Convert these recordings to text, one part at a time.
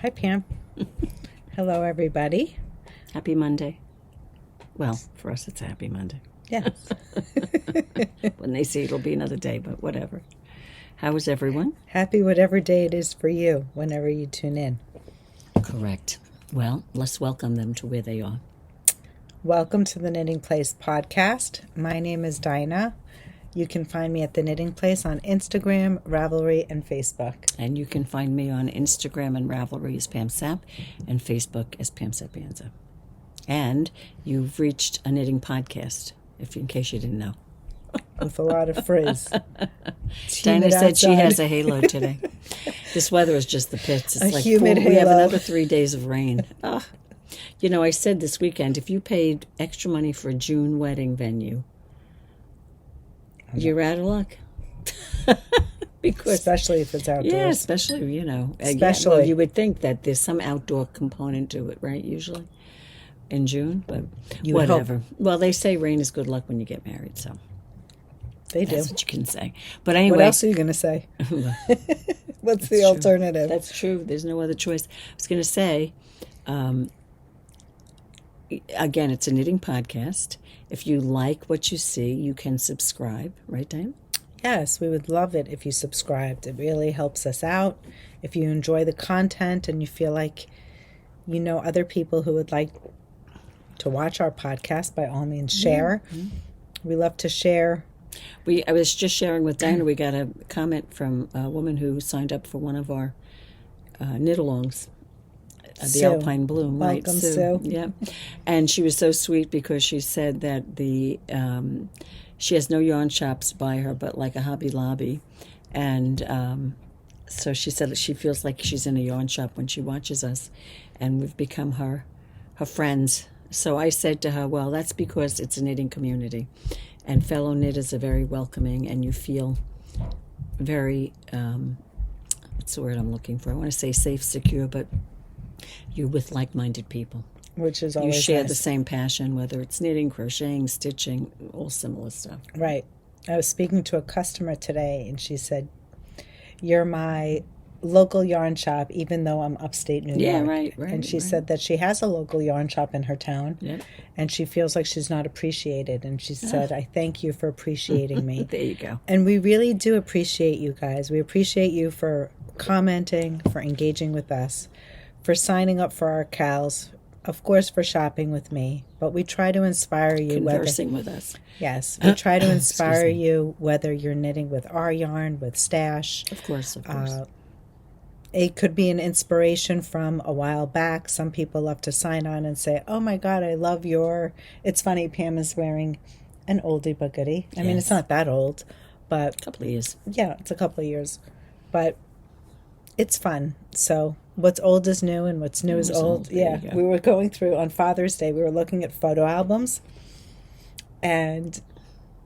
Hi, Pam. Hello, everybody. Happy Monday. Well, for us, it's a happy Monday. Yes. When they see it'll be another day, but whatever. How is everyone? Happy whatever day it is for you, whenever you tune in. Correct. Well, let's welcome them to where they are. Welcome to the Knitting Place podcast. My name is Dina. You can find me at the Knitting Place on Instagram, Ravelry, and Facebook. And you can find me on Instagram and Ravelry as Pam Sap and Facebook as Pam Sapienza. And you've reached a knitting podcast, in case you didn't know. With a lot of frizz. Dina said she has a halo today. This weather is just the pits. It's like humid we have halo. another 3 days of rain. Oh. You know, I said this weekend, if you paid extra money for a June wedding venue, you're out of luck. Because, especially if it's outdoors. yeah, especially, you know. Especially. Well, you would think that there's some outdoor component to it, right, usually, in June, but You would whatever. hope. Well, they say rain is good luck when you get married, so They do. that's what you can say. But anyway. What else are you going to say? What's the alternative? That's true. There's no other choice. I was going to say, again, it's a knitting podcast. If you like what you see, you can subscribe. Right, Diane? Yes, we would love it if you subscribed. It really helps us out. If you enjoy the content and you feel like you know other people who would like to watch our podcast, by all means, share. Mm-hmm. We love to share. I was just sharing with Dina, we got a comment from a woman who signed up for one of our knit-alongs. The Sue. Alpine Bloom, right? Welcome, Sue. Yeah, and she was so sweet because she said that she has no yarn shops by her, but like a Hobby Lobby, and so she said that she feels like she's in a yarn shop when she watches us, and we've become her friends. So I said to her, well, that's because it's a knitting community, and fellow knitters are very welcoming, and you feel very what's the word I'm looking for? I want to say safe, secure, but you're with like-minded people. Which is always you share nice. the same passion, whether it's knitting, crocheting, stitching, all similar stuff. Right. I was speaking to a customer today, and she said, you're my local yarn shop, even though I'm upstate New York. Yeah, right. And she said that she has a local yarn shop in her town, yeah. and she feels like she's not appreciated. And she said, I thank you for appreciating me. There you go. And we really do appreciate you guys. We appreciate you for commenting, for engaging with us, for signing up for our cows, of course, for shopping with me. But we try to inspire you. Conversing with us. Yes, we try to inspire you, whether you're knitting with our yarn, with Stash. Of course, of course. It could be an inspiration from a while back. Some people love to sign on and say, oh my God, I love your... It's funny, Pam is wearing an oldie but goodie. I mean, it's not that old, but... A couple of years. Yeah, it's a couple of years. But it's fun. So what's old is new and what's new is old. Yeah, we were going through, on Father's Day, we were looking at photo albums. And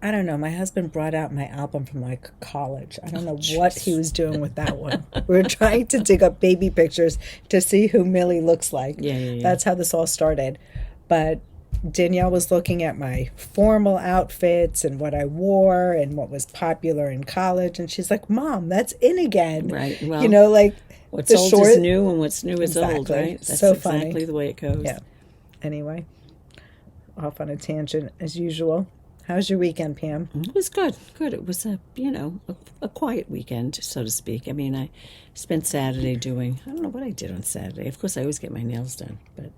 I don't know, my husband brought out my album from like college. I don't know what he was doing with that one. We were trying to dig up baby pictures to see who Millie looks like. Yeah. That's how this all started. But Danielle was looking at my formal outfits and what I wore and what was popular in college. And she's like, Mom, that's in again. Right. Well, you know, like what's old is new and what's new is old, right? That's so exactly funny. the way it goes. Yeah. Anyway, off on a tangent as usual. How's your weekend, Pam? It was good. Good. It was a quiet weekend, so to speak. I mean, I spent Saturday doing, I don't know what I did on Saturday. Of course, I always get my nails done, but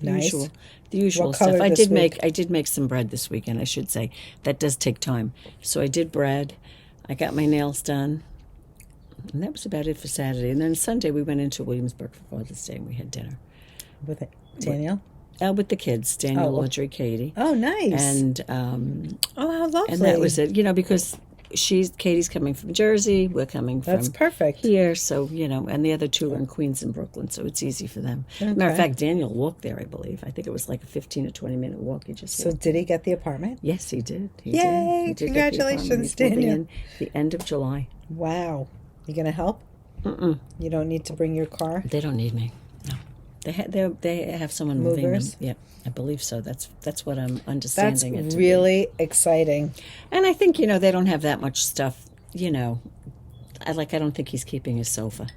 Nice. the usual What stuff. color I this did make some bread this weekend, I should say. That does take time. So I did bread. I got my nails done. And that was about it for Saturday. And then Sunday we went into Williamsburg for Father's Day and we had dinner. With it, Danielle? With the kids, Daniel, Audrey, Katie. Oh, nice. And oh, how lovely. and that was it. Because Katie's coming from Jersey, we're coming from That's perfect. here, so and the other two are in Queens and Brooklyn, so it's easy for them. Okay. Matter of fact, Daniel walked there, I believe. I think it was like a 15 or 20-minute walk. He just So did he get the apartment? Yes, he did. Yay, He did get the congratulations, apartment. He's moving Daniel. in the end of July. Wow. You going to help? Mm-mm. You don't need to bring your car? They don't need me. No. They have someone moving Movers? them. Yeah, I believe so. That's what I'm understanding. That's it to really exciting. And I think they don't have that much stuff. I don't think he's keeping his sofa.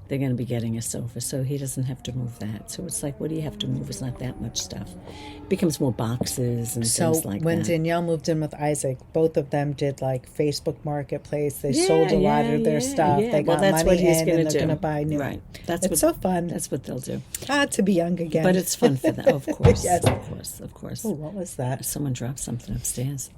they're going to be getting a sofa, so he doesn't have to move that. So it's like, what do you have to move? It's not that much stuff. It becomes more boxes and things like that. So when Danielle moved in with Isaac, both of them did like Facebook Marketplace. They sold a lot of their stuff. They got money in, and they're going to buy new. Right. It's so fun. That's what they'll do. To be young again. But it's fun for them, of course. Yes. Of course. Oh, what was that? Someone dropped something upstairs.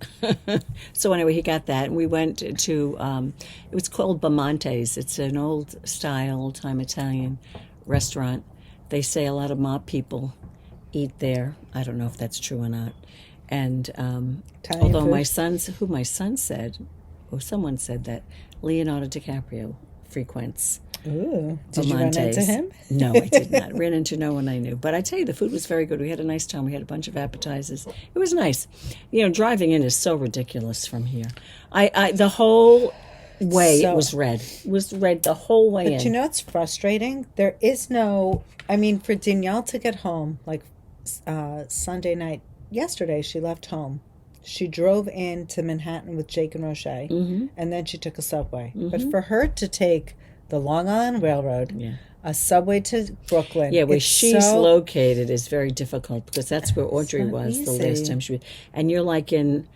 So anyway, he got that, and we went to, it was called Bamonte's. It's an old-time Italian restaurant. They say a lot of mob people eat there. I don't know if that's true or not. And although food? my son said, or someone said that Leonardo DiCaprio frequents. Ooh, did you run into him? No, I did not. Ran into no one I knew. But I tell you, the food was very good. We had a nice time. We had a bunch of appetizers. It was nice. Driving in is so ridiculous from here. The whole way it was red. It was red the whole way in. But it's frustrating? There is no... I mean, for Danielle to get home, like Sunday night, yesterday, she left home. She drove into Manhattan with Jake and Roche, and then she took a subway. But for her to take the Long Island Railroad, a subway to Brooklyn... Yeah, where she's located is very difficult, because that's where Audrey was the last time she was... And you're like in,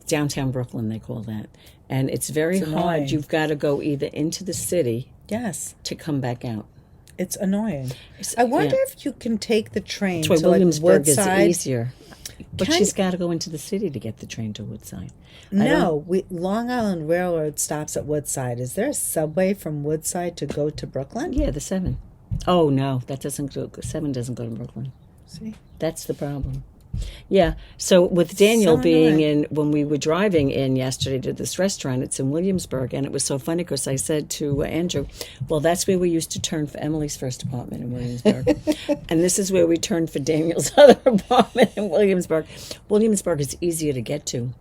downtown Brooklyn, they call that. And it's very hard. You've got to go either into the city to come back out. It's annoying. I wonder if you can take the train to Williamsburg Woodside. Is easier. But she's got to go into the city to get the train to Woodside. No, Long Island Railroad stops at Woodside. Is there a subway from Woodside to go to Brooklyn? Yeah, the 7. Oh, no, that doesn't go. 7 doesn't go to Brooklyn. See? That's the problem. Yeah, so with Daniel being in, when we were driving in yesterday to this restaurant, it's in Williamsburg, and it was so funny because I said to Andrew, well, that's where we used to turn for Emily's first apartment in Williamsburg. And this is where we turned for Daniel's other apartment in Williamsburg. Williamsburg is easier to get to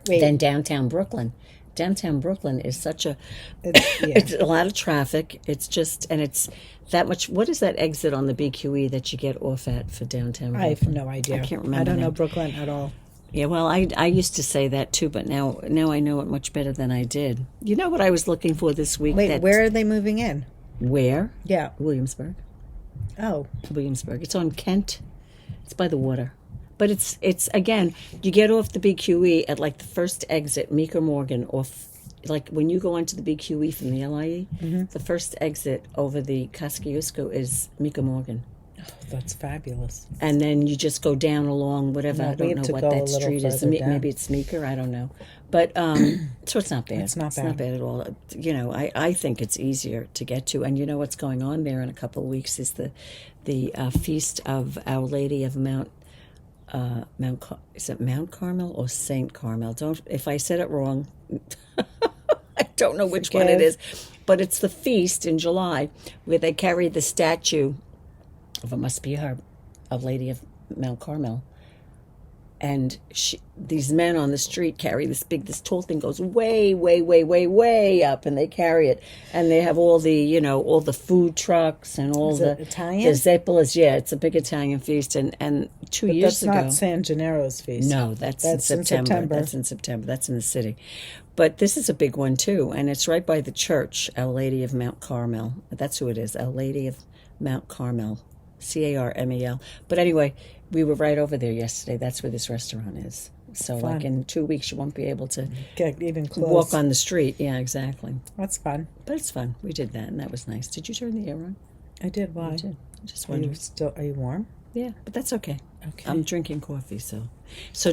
than downtown Brooklyn. Downtown Brooklyn is such it's a lot of traffic. It's just, and it's that much. What is that exit on the BQE that you get off at for downtown Brooklyn? I have no idea. I can't remember. I don't know Brooklyn at all. Yeah, well, I used to say that too, but now I know it much better than I did. You know what I was looking for this week? Wait, where are they moving in? Where? Yeah. Williamsburg. Oh. Williamsburg. It's on Kent. It's by the water. But it's again, you get off the BQE at like the first exit, Meeker Morgan, or like when you go onto the BQE from the LIE, the first exit over the Kosciuszko is Meeker Morgan. Oh, that's fabulous. And then you just go down along whatever, I don't know what that street is. Maybe it's Meeker, I don't know. But, so it's not bad. It's not bad at all. I think it's easier to get to. And you know what's going on there in a couple of weeks is the feast of Our Lady of is it Mount Carmel or Saint Carmel? If I said it wrong, I don't know which one it is. But it's the feast in July where they carry the statue of, it must be her, of Lady of Mount Carmel. And these men on the street carry this tall thing goes way, way, way, way, way up, and they carry it. And they have all the food trucks and all Italian? The zeppelas. Yeah, it's a big Italian feast. And 2 years ago. That's not San Gennaro's feast. No, that's in September. That's in September. That's in the city. But this is a big one, too. And it's right by the church, Our Lady of Mount Carmel. That's who it is, Our Lady of Mount Carmel. Carmel. But anyway, we were right over there yesterday. That's where this restaurant is. So fun. Like in 2 weeks, you won't be able to get even close. Walk on the street. Yeah, exactly. That's fun. But it's fun. We did that, and that was nice. Did you turn the air on? I did. Why? I did. Just wondering. Are you warm? Yeah, but that's okay. Okay. I'm drinking coffee, so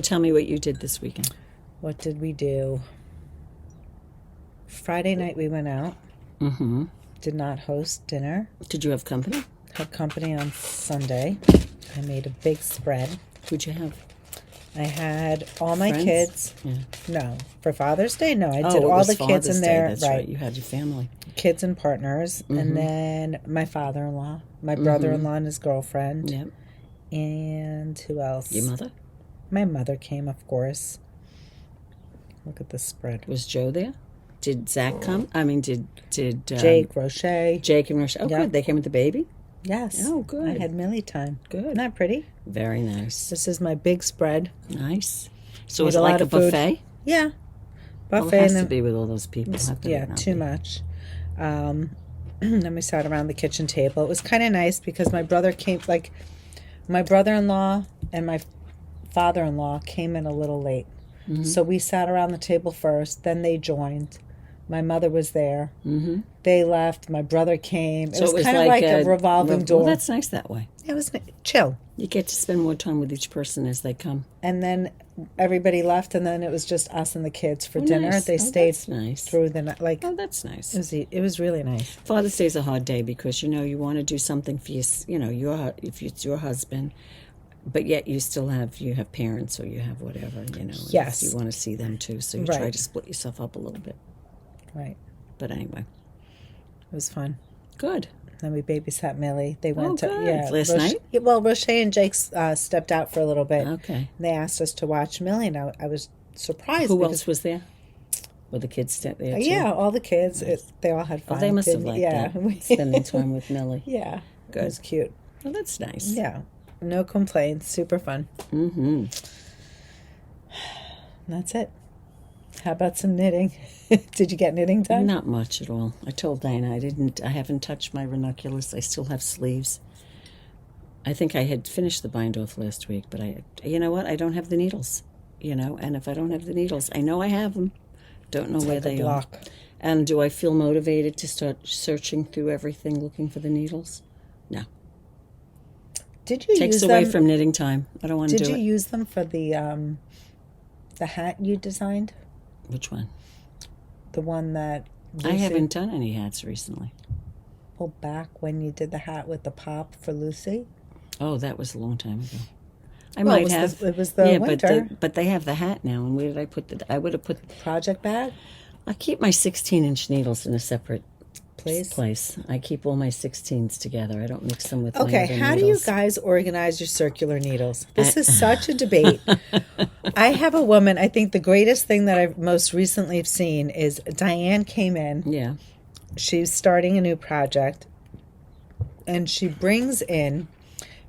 tell me what you did this weekend. What did we do? Friday night we went out. Mm-hmm. Did not host dinner. Did you have company? Had company on Sunday. I made a big spread. Who'd you have? I had all my Friends? kids. Yeah. No. For Father's Day? No. I did all the kids in there. That's right. You had your family. Kids and partners. Mm-hmm. And then my father-in-law, my brother-in-law and his girlfriend. Yep. And who else? Your mother? My mother came, of course. Look at this spread. Was Joe there? Did Zach come? I mean, did Jake, Roche. Jake and Roche. Oh, yep. Good. They came with the baby? Yes. Oh, good. I had Millie time. Good. Isn't that pretty? Very nice. This is my big spread. Nice. So it's like a buffet? Food. Yeah. Buffet. Well, it has to be with all those people. Yeah, too much. then we sat around the kitchen table. It was kind of nice because my brother came, like, my brother-in-law and my father-in-law came in a little late. Mm-hmm. So we sat around the table first, then they joined. My mother was there. Mm-hmm. They left. My brother came. So it was kind of like a revolving door. Well, that's nice that way. It was chill. You get to spend more time with each person as they come. And then everybody left, and then it was just us and the kids for dinner. Nice. They stayed nice. through the night. Like, oh, that's nice. It was really nice. Father's Day is a hard day because, you know, you want to do something for if it's your husband, but yet you still have parents or you have whatever, you know. Yes. You want to see them too, so you try to split yourself up a little bit. Right. But anyway. It was fun. Good. Then we babysat Millie. They went to last night? Well, Roche and Jake stepped out for a little bit. Okay. And they asked us to watch Millie, and I was surprised. Who else was there? Were the kids there too? Yeah, all the kids. Nice. They all had fun. Oh, they must have liked that. Spending time with Millie. Yeah. Good. It was cute. Well, that's nice. Yeah. No complaints. Super fun. Mm-hmm. That's it. How about some knitting? Did you get knitting done? Not much at all. I told Dina I haven't touched my ranunculus. I still have sleeves. I think I had finished the bind off last week, but you know what? I don't have the needles, you know, and if I don't have the needles, I know I have them. Don't know where they are. And do I feel motivated to start searching through everything looking for the needles? No. Did you Takes use away them? From knitting time. I don't want to do it. Did you use them for the hat you designed? Which one? The one that Lucy, I haven't done any hats recently. Well, back when you did the hat with the pop for Lucy. Oh, that was a long time ago. I might have. It was the winter. But they have the hat now. And where did I put the? I would have put project bag. I keep my 16-inch needles in a separate place. I keep all my 16s together. I don't mix them with my Okay, other how needles. do you guys organize your circular needles? This is such a debate. I have a woman, I think the greatest thing that I've most recently seen is Diane came in. Yeah. She's starting a new project, and she brings in,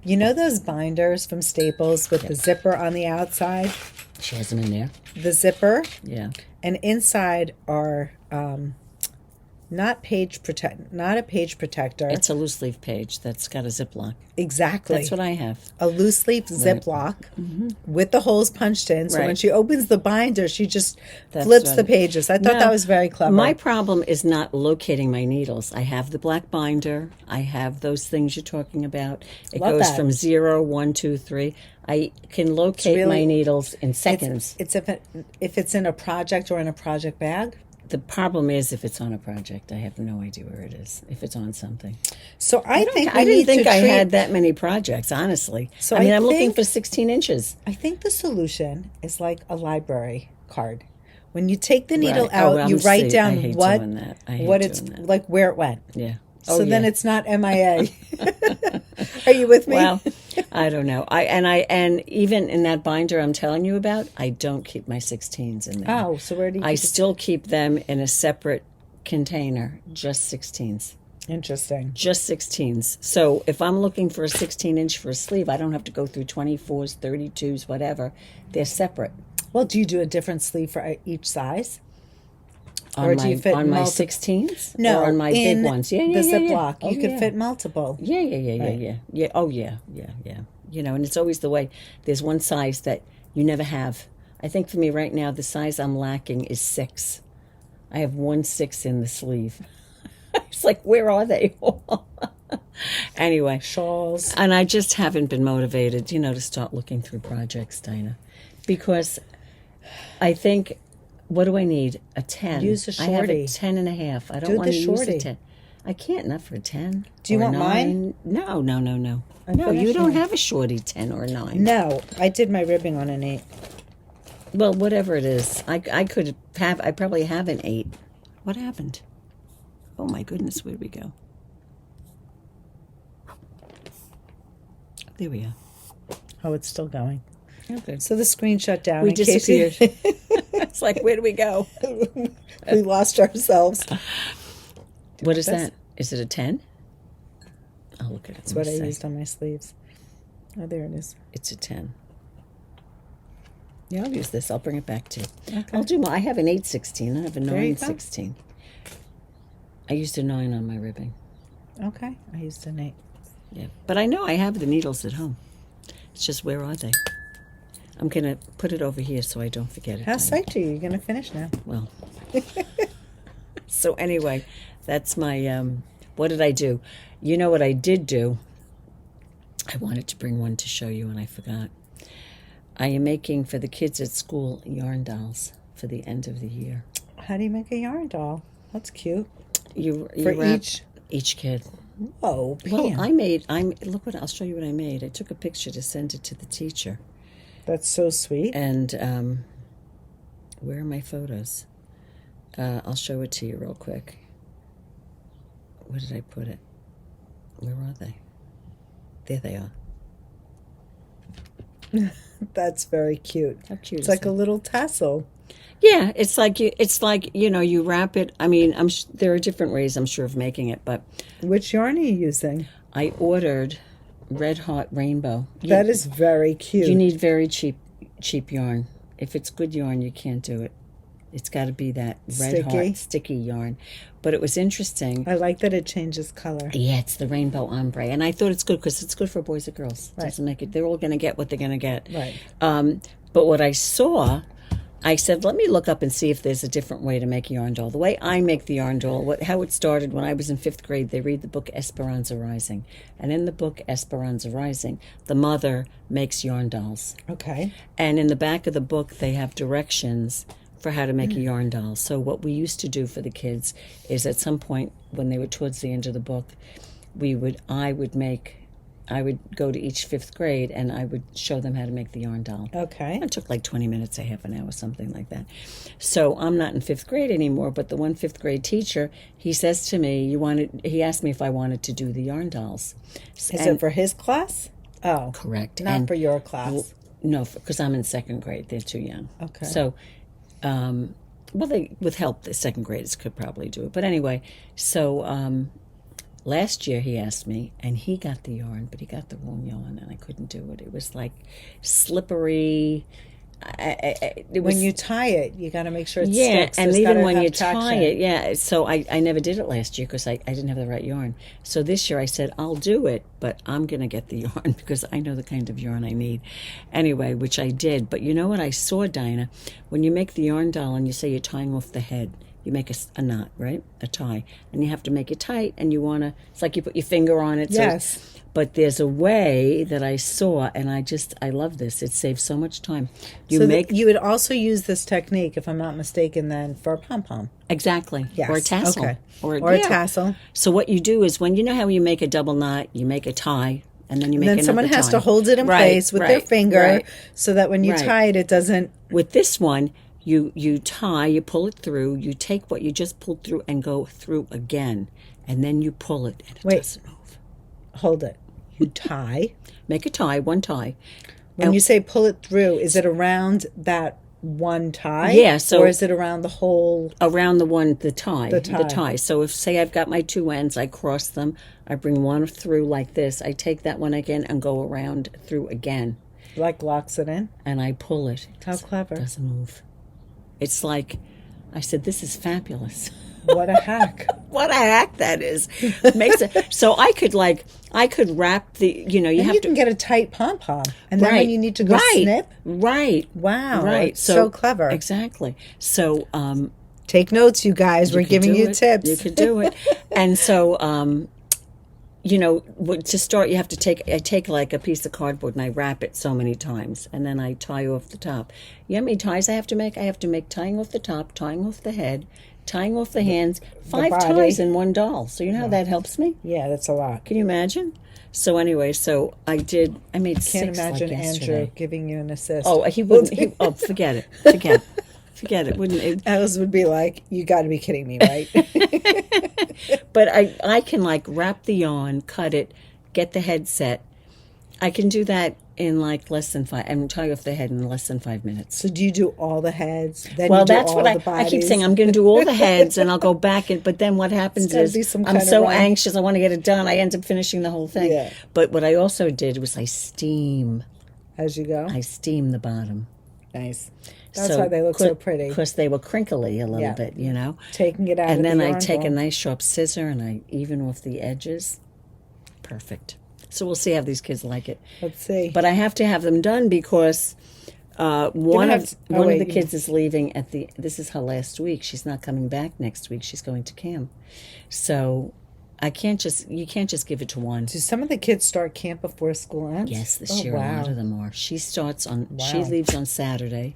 you know those binders from Staples with the zipper on the outside? She has them in there. The zipper. Yeah. And inside are not a page protector. It's a loose leaf page that's got a Ziploc. Exactly. That's what I have. A loose leaf Ziploc with the holes punched in. So when she opens the binder, she just flips the pages. I thought that was very clever. My problem is not locating my needles. I have the black binder. I have those things you're talking about. It goes from 0, 1, 2, 3. I can locate my needles in seconds. It's if it's in a project or in a project bag. The problem is if it's on a project, I have no idea where it is. If it's on something, so I didn't think I had that many projects. Honestly, so I'm looking for 16 inches. I think the solution is like a library card. When you take the needle out, you write down what it's like, where it went. Yeah. So then it's not MIA. Are you with me? Well, I don't know. And even in that binder I'm telling you about, I don't keep my 16s in there. Oh, so where do you? I still keep them in a separate container, just 16s. Interesting. Just 16s. So if I'm looking for a 16-inch for a sleeve, I don't have to go through 24s, 32s, whatever. They're separate. Well, do you do a different sleeve for each size? Or do you fit on my 16s? No, or on my big ones. Yeah, the Ziploc. Oh, you could fit multiple. Yeah. Oh, yeah. You know, and it's always the way. There's one size that you never have. I think for me right now, the size I'm lacking is 6. I have 1 6 in the sleeve. It's like, where are they all? Anyway. Shawls. And I just haven't been motivated, to start looking through projects, Dina. Because I think... What do I need? A 10. Use a shorty. I have a 10 and a half. I don't want to use a 10. I can't, not for a 10. Do you want 9. mine? No. No, you don't have a shorty 10 or 9. No, I did my ribbing on an 8. Well, whatever it is. I probably have an 8. What happened? Oh my goodness, where'd we go? There we are. Oh, it's still going. Okay. So the screen shut down. We disappeared. It's like, where do we go? We lost ourselves. What is that? Is it a 10? I'll look at it. That's what I used on my sleeves. Oh, there it is. It's a 10. Yeah, I'll use this. I'll bring it back too. Okay. I'll do more. I have an 8/16. I have a 9/16. I used a 9 on my ribbing. Okay, I used an 8. Yeah, but I know I have the needles at home. It's just, where are they? I'm going to put it over here so I don't forget it. How psyched are you? You're going to finish now. Well, so anyway, that's my, what did I do? You know what I did do? I wanted to bring one to show you and I forgot. I am making for the kids at school yarn dolls for the end of the year. How do you make a yarn doll? That's cute. You for wrap each kid. Oh, well, look what I'll show you what I made. I took a picture to send it to the teacher. That's so sweet. And where are my photos? I'll show it to you real quick. Where did I put it? Where are they? There they are. That's very cute. How cute! It's like a little tassel. Yeah, it's like you wrap it. I mean, there are different ways, I'm sure, of making it, but which yarn are you using? I ordered Red Hot Rainbow. That is very cute. You need very cheap yarn. If it's good yarn, you can't do it. It's got to be that red hot sticky yarn. But it was interesting. I like that it changes color. Yeah, it's the rainbow ombre, and I thought it's good because it's good for boys and girls. Right. Doesn't make it. They're all going to get what they're going to get. Right. But what I saw, I said, let me look up and see if there's a different way to make a yarn doll. The way I make the yarn doll, how it started when I was in 5th grade, they read the book Esperanza Rising. And in the book Esperanza Rising, the mother makes yarn dolls. Okay. And in the back of the book, they have directions for how to make a yarn doll. So what we used to do for the kids is at some point when they were towards the end of the book, I would go to each 5th grade and I would show them how to make the yarn doll. Okay. It took like 20 minutes, a half an hour, something like that. So I'm not in 5th grade anymore, but the one 5th grade teacher, he says to me, he asked me if I wanted to do the yarn dolls. Is it for his class? Oh. Correct. Not for your class. Well, no, because I'm in 2nd grade. They're too young. Okay. So, with help, the 2nd graders could probably do it. But anyway, so last year he asked me, and he got the yarn, but he got the wrong yarn, and I couldn't do it. It was like slippery. When you tie it, you got to make sure it sticks. Yeah, and even when you tie it, yeah. So I never did it last year because I didn't have the right yarn. So this year I said, I'll do it, but I'm going to get the yarn because I know the kind of yarn I need. Anyway, which I did. But you know what I saw, Dina? When you make the yarn doll and you say you're tying off the head, you make a knot, right? A tie. And you have to make it tight, and you want to, it's like you put your finger on it. Yes. So but there's a way that I saw, and I love this. It saves so much time. You would also use this technique, if I'm not mistaken, then for a pom-pom. Exactly. Yes. Or a tassel. Okay. Or a tassel. So what you do is you know how you make a double knot, you make a tie, and then you make another tie. Then someone has to hold it in place with their finger so that when you tie it, it doesn't... With this one, you tie, you pull it through, you take what you just pulled through and go through again, and then you pull it, and it doesn't move. Hold it. You tie. Make a tie, one tie. When you say pull it through, is it around that one tie? Yeah. So, or is it around the whole? Around the tie. The tie. So if, say, I've got my 2 ends, I cross them, I bring one through like this, I take that one again and go around through again. Like locks it in? And I pull it. How clever. It doesn't move. It's like, I said, this is fabulous. What a hack. What a hack that is. Makes it so I could wrap the, you can get a tight pom-pom. And then when you need to go snip. Right. Wow. Right. So clever. Exactly. So take notes, you guys. We're giving you tips. You could do it. And so to start, you have to I take like a piece of cardboard and I wrap it so many times, and then I tie off the top. You know how many ties I have to make? I have to make tying off the top, tying off the head, tying off the hands, 5 ties in one doll. So you know how that helps me? Yeah, that's a lot. Can you imagine? So anyway, I made 6 Can't imagine like Andrew giving you an assist. Oh, he wouldn't. Forget it. Forget it. Wouldn't it? Alice would be like, you got to be kidding me, right? But I can like wrap the yarn, cut it, get the head set. I can do that in like less than 5, and tie off the head in less than 5 minutes. So do you do all the heads? Then well, you do that's all what the I keep saying. I'm going to do all the heads, and I'll go back. But then what happens is I'm so anxious. I want to get it done. I end up finishing the whole thing. Yeah. But what I also did was I steam. As you go? I steam the bottom. Nice. That's why they look so pretty. Because they were crinkly a little bit, you know. Taking it out and of the then yarn I take ball. a nice sharp scissor and I even off the edges. Perfect. So we'll see how these kids like it. Let's see. But I have to have them done because one of the kids is leaving at the. This is her last week. She's not coming back next week. She's going to camp. So you can't just give it to one. Do some of the kids start camp before school ends? Yes, this year a lot of them are. She leaves on Saturday.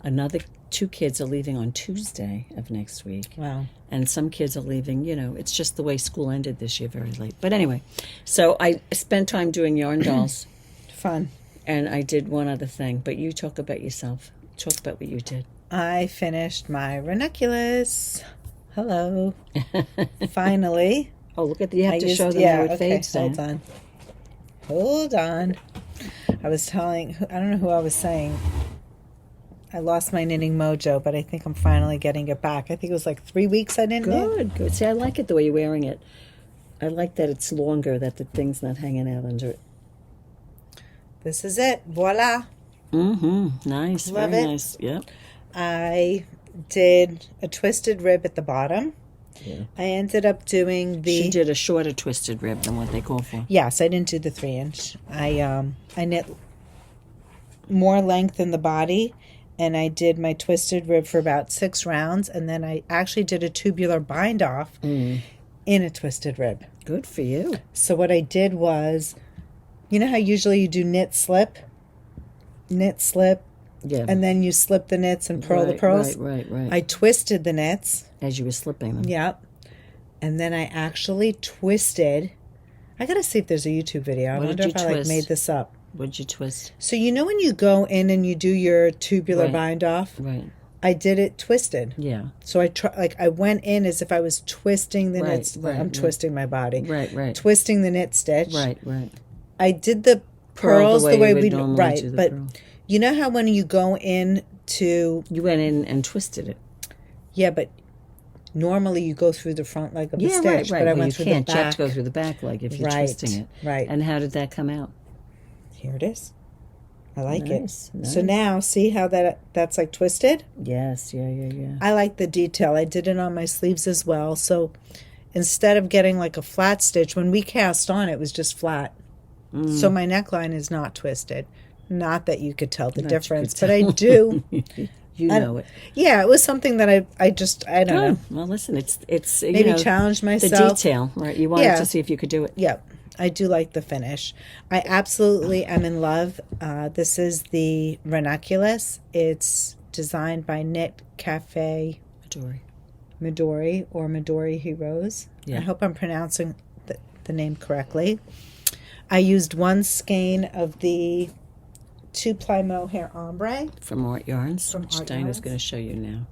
Another 2 kids are leaving on Tuesday of next week. Wow. And some kids are leaving, you know, it's just the way school ended this year, very late. But anyway, so I spent time doing yarn dolls. Fun. And I did one other thing, but you talk about yourself. Talk about what you did. I finished my ranunculus. Hello. Finally. Oh, look at you have to show them how it fades. Hold on. I was telling, I don't know who I was saying. I lost my knitting mojo, but I think I'm finally getting it back. I think it was like 3 weeks I didn't knit. Good. See, I like it the way you're wearing it. I like that it's longer, that the thing's not hanging out under it. This is it. Voila. Mm-hmm. Nice. Love very it. Nice. Yep. I did a twisted rib at the bottom. Yeah. I ended up doing the... She did a shorter twisted rib than what they call for. Yes, I didn't do the 3-inch. I knit more length in the body, and I did my twisted rib for about 6 rounds, and then I actually did a tubular bind off in a twisted rib. Good for you. So what I did was, you know how usually you do knit slip, yeah, and then you slip the knits and purl the pearls? Right. I twisted the knits. As you were slipping them. Yep. And then I actually twisted. I got to see if there's a YouTube video. I wonder if I made this up. What did you twist? So you know when you go in and you do your tubular bind off? Right. I did it twisted. Yeah. So I went in as if I was twisting the knit. I'm twisting my body. Right. Twisting the knit stitch. Right. I did the pearls the way we normally do the but pearl. You know how when you go in to... You went in and twisted it. Yeah, but normally you go through the front leg of the stitch. Right. But I well, went through the back. You have to go through the back leg if you're twisting it. Right. And how did that come out? Here it is. I like Nice. it. So now, see how that's like twisted? Yes, yeah. I like the detail. I did it on my sleeves as well. So instead of getting like a flat stitch, when we cast on, it was just flat. So my neckline is not twisted. Not that you could tell the difference, but I do. You know it. Yeah, it was something that I don't know. Well, listen, it's Maybe challenge myself. The detail, right? You wanted to see if you could do it. Yep. I do like the finish. I absolutely am in love. This is the Ranunculus. It's designed by Knit Cafe Midori or Midori Hirose. Yeah. I hope I'm pronouncing the name correctly. I used 1 skein of the 2-ply Mohair Ombre. From Art Yarns, From which Art Dina's Yarns. going to show you now.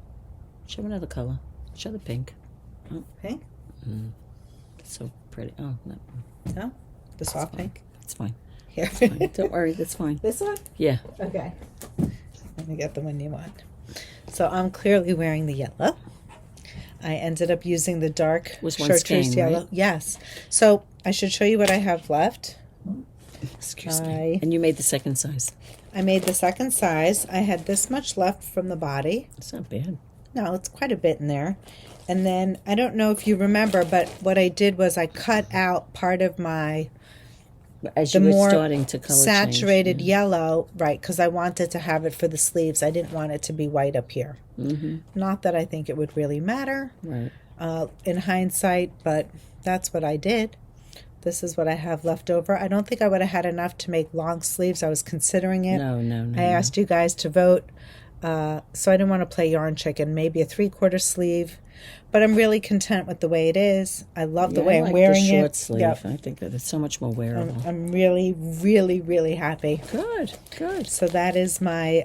Show another color. Show the pink. Oh, Pink? it's so pretty. Oh, no. No? The soft pink? It's fine. Here. It's fine. Don't worry, that's fine. This one? Yeah. Okay. Let me get the one you want. So I'm clearly wearing the yellow. I ended up using the dark Was 1 chartreuse skein, yellow. right? Yes. So I should show you what I have left. Excuse me. And you made the second size. I made the second size. I had this much left from the body. It's not bad. No, it's quite a bit in there. And then, I don't know if you remember, but what I did was I cut out part of my... As you were starting to color saturated change, yellow, right, because I wanted to have it for the sleeves. I didn't want it to be white up here. Not that I think it would really matter Right. In hindsight, but that's what I did. This is what I have left over. I don't think I would have had enough to make long sleeves. I was considering it. No. I asked you guys to vote, so I didn't want to play yarn chicken. Maybe a 3/4 sleeve, but I'm really content with the way it is. I love the way I'm wearing the short it. sleeve. Yep. I think that it's so much more wearable. I'm really, really, really happy. Good. So that is my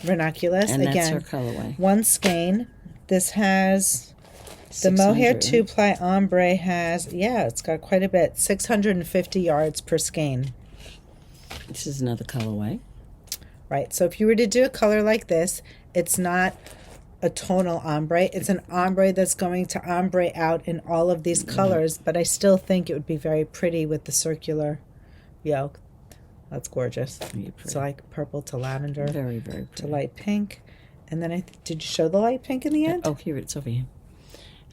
ranunculus. And Again, that's her colorway. 1 skein. This has... The 600, Mohair right? 2-ply Ombre has, it's got quite a bit. 650 yards per skein. This is another colorway. Right, so if you were to do a color like this, it's not a tonal ombre. It's an ombre that's going to ombre out in all of these colors, but I still think it would be very pretty with the circular yoke. That's gorgeous. It's like purple to lavender. Very, very pretty. To light pink. And then did you show the light pink in the end? Oh, here, it's over here.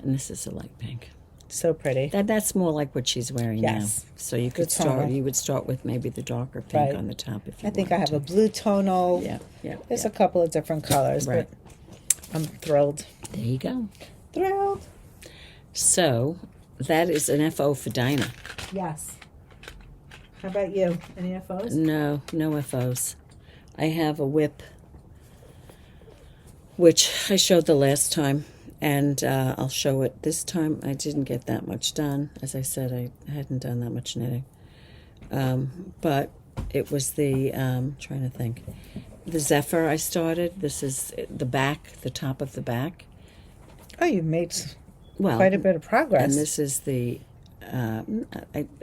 And this is a light pink. So pretty. That's more like what she's wearing now. So you could you would start with maybe the darker pink on the top if you I think I have a blue tonal. Yeah. There's a couple of different colors, but I'm thrilled. There you go. Thrilled. So that is an FO for Dina. Yes. How about you? Any FOs? No FOs. I have a WIP, which I showed the last time, and I'll show it this time. I didn't get that much done. As I said, I hadn't done that much knitting. But it was the, trying to think, the Zephyr I started. This is the back, the top of the back. Oh, you've made quite a bit of progress. And this is the, and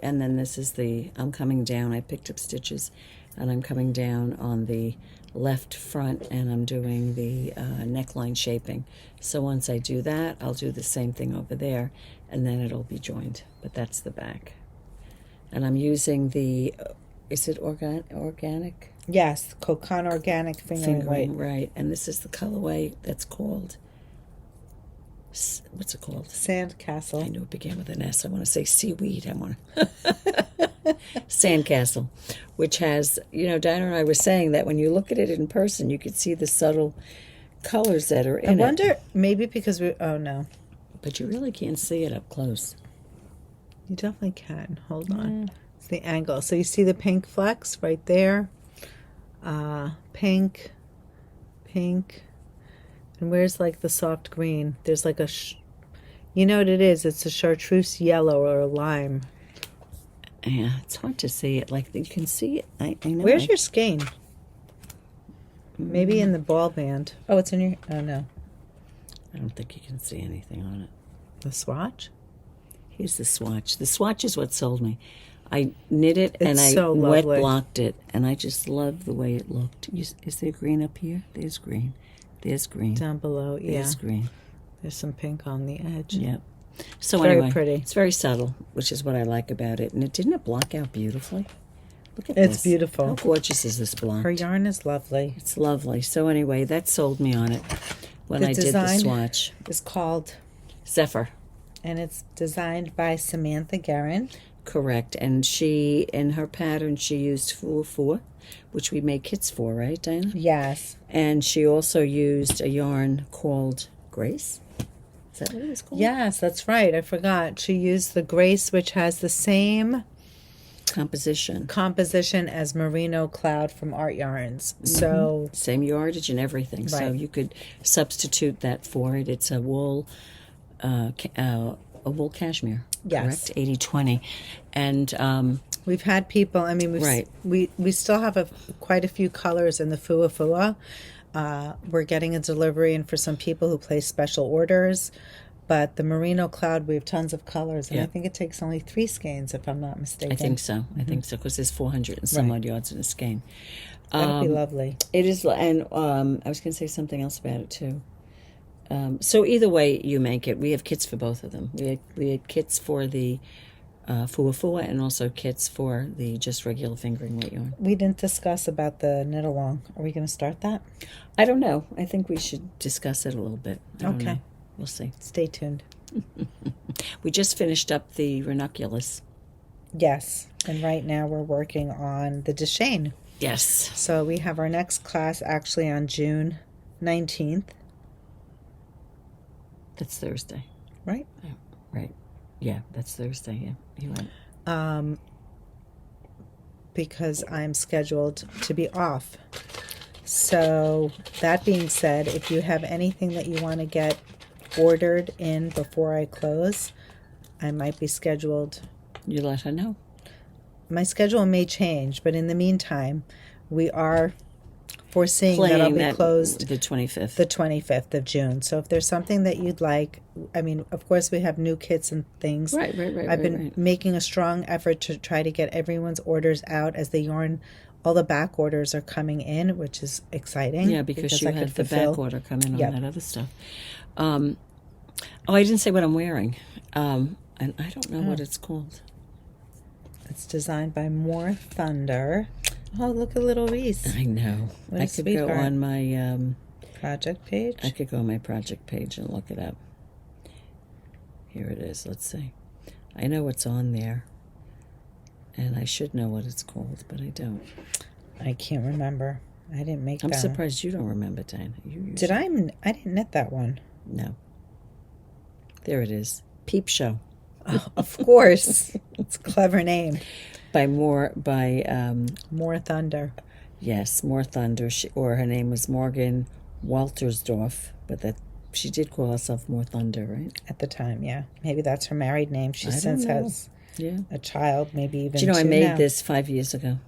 then this is the, I'm coming down. I picked up stitches, and I'm coming down on the left front, and I'm doing the neckline shaping. So once I do that, I'll do the same thing over there, and then it'll be joined. But that's the back. And I'm using the, is it organic? Yes, Cocan Organic Fingering Weight. Right. And this is the colorway that's called, what's it called? Sandcastle. I knew it began with an S. I want to say seaweed. I want Sandcastle, which has, Dinah and I were saying that when you look at it in person, you could see the subtle colors that are in it. I wonder, maybe because oh no. But you really can't see it up close. You definitely can. Hold on. It's the angle. So you see the pink flecks right there. Pink. And where's like the soft green? There's like you know what it is? It's a chartreuse yellow or a lime. Yeah, it's hard to see it. Like you can see it. I know. Where's your skein? Maybe in the ball band. Oh, it's in your. Oh no. I don't think you can see anything on it. The swatch? Here's the swatch. The swatch is what sold me. I knit it and I so wet lovely. blocked it, and I just love the way it looked. Is there green up here? There's green. There's green. Down below, yeah. There's green. There's some pink on the edge. Yep. So it's very anyway, pretty. It's very subtle, which is what I like about it. And didn't it block out beautifully? Look at this. It's beautiful. How gorgeous is this block? Her yarn is lovely. It's lovely. So anyway, that sold me on it when I did the swatch. It's called Zephyr. And it's designed by Samantha Guerin. Correct. And she, in her pattern, she used 4, which we made kits for, right, Dina? Yes. And she also used a yarn called Grace. Is that what it was called? Yes, that's right. I forgot. She used the Grace, which has the same composition as Merino Cloud from Art Yarns. Mm-hmm. So same yardage and everything. Right. So you could substitute that for it. It's a wool cashmere. Yes. Correct? 80-20. And we've had people, I mean, we still have quite a few colors in the Fua. We're getting a delivery and for some people who place special orders. But the Merino Cloud, we have tons of colors. And I think it takes only 3 skeins, if I'm not mistaken. I think so. Mm-hmm. I think so, because there's 400 and some odd yards in a skein. That would be lovely. It is, and I was going to say something else about it, too. So either way you make it, we have kits for both of them. We had kits for the Fua and also kits for the just regular fingering weight yarn. We didn't discuss about the knit along. Are we going to start that? I don't know. I think we should discuss it a little bit. I don't know. We'll see. Stay tuned. We just finished up the Ranunculus. Yes. And right now we're working on the Deshane. Yes. So we have our next class actually on June 19th. That's Thursday. Right? Yeah, right. Yeah, that's Thursday. Yeah, you're right. Because I'm scheduled to be off. So that being said, if you have anything that you want to get ordered in before I close, I might be scheduled. You let her know. My schedule may change, but in the meantime, we are foreseeing that I'll be closed the 25th. The 25th of June. So if there's something that you'd like, I mean, of course we have new kits and things. Right. I've been making a strong effort to try to get everyone's orders out as the yarn, all the back orders are coming in, which is exciting. Yeah, because you had the back order come in on that other stuff. I didn't say what I'm wearing. And I don't know what it's called. It's designed by More Thunder. Oh, look at little Reese. I know. What a I could sweetheart. go on my Project page? I could go on my project page and look it up. Here it is. Let's see. I know what's on there. And I should know what it's called, but I don't. I can't remember. I didn't make that. I'm surprised you don't remember, Dina. Did I? I didn't knit that one. No. There it is. Peep Show. Oh, of course. It's a clever name. More Thunder. Yes, More Thunder. Or her name was Morgan Woltersdorf, but that she did call herself More Thunder, right? At the time, yeah. Maybe that's her married name. She since has a child, maybe even Do you know two I made now. this 5 years ago?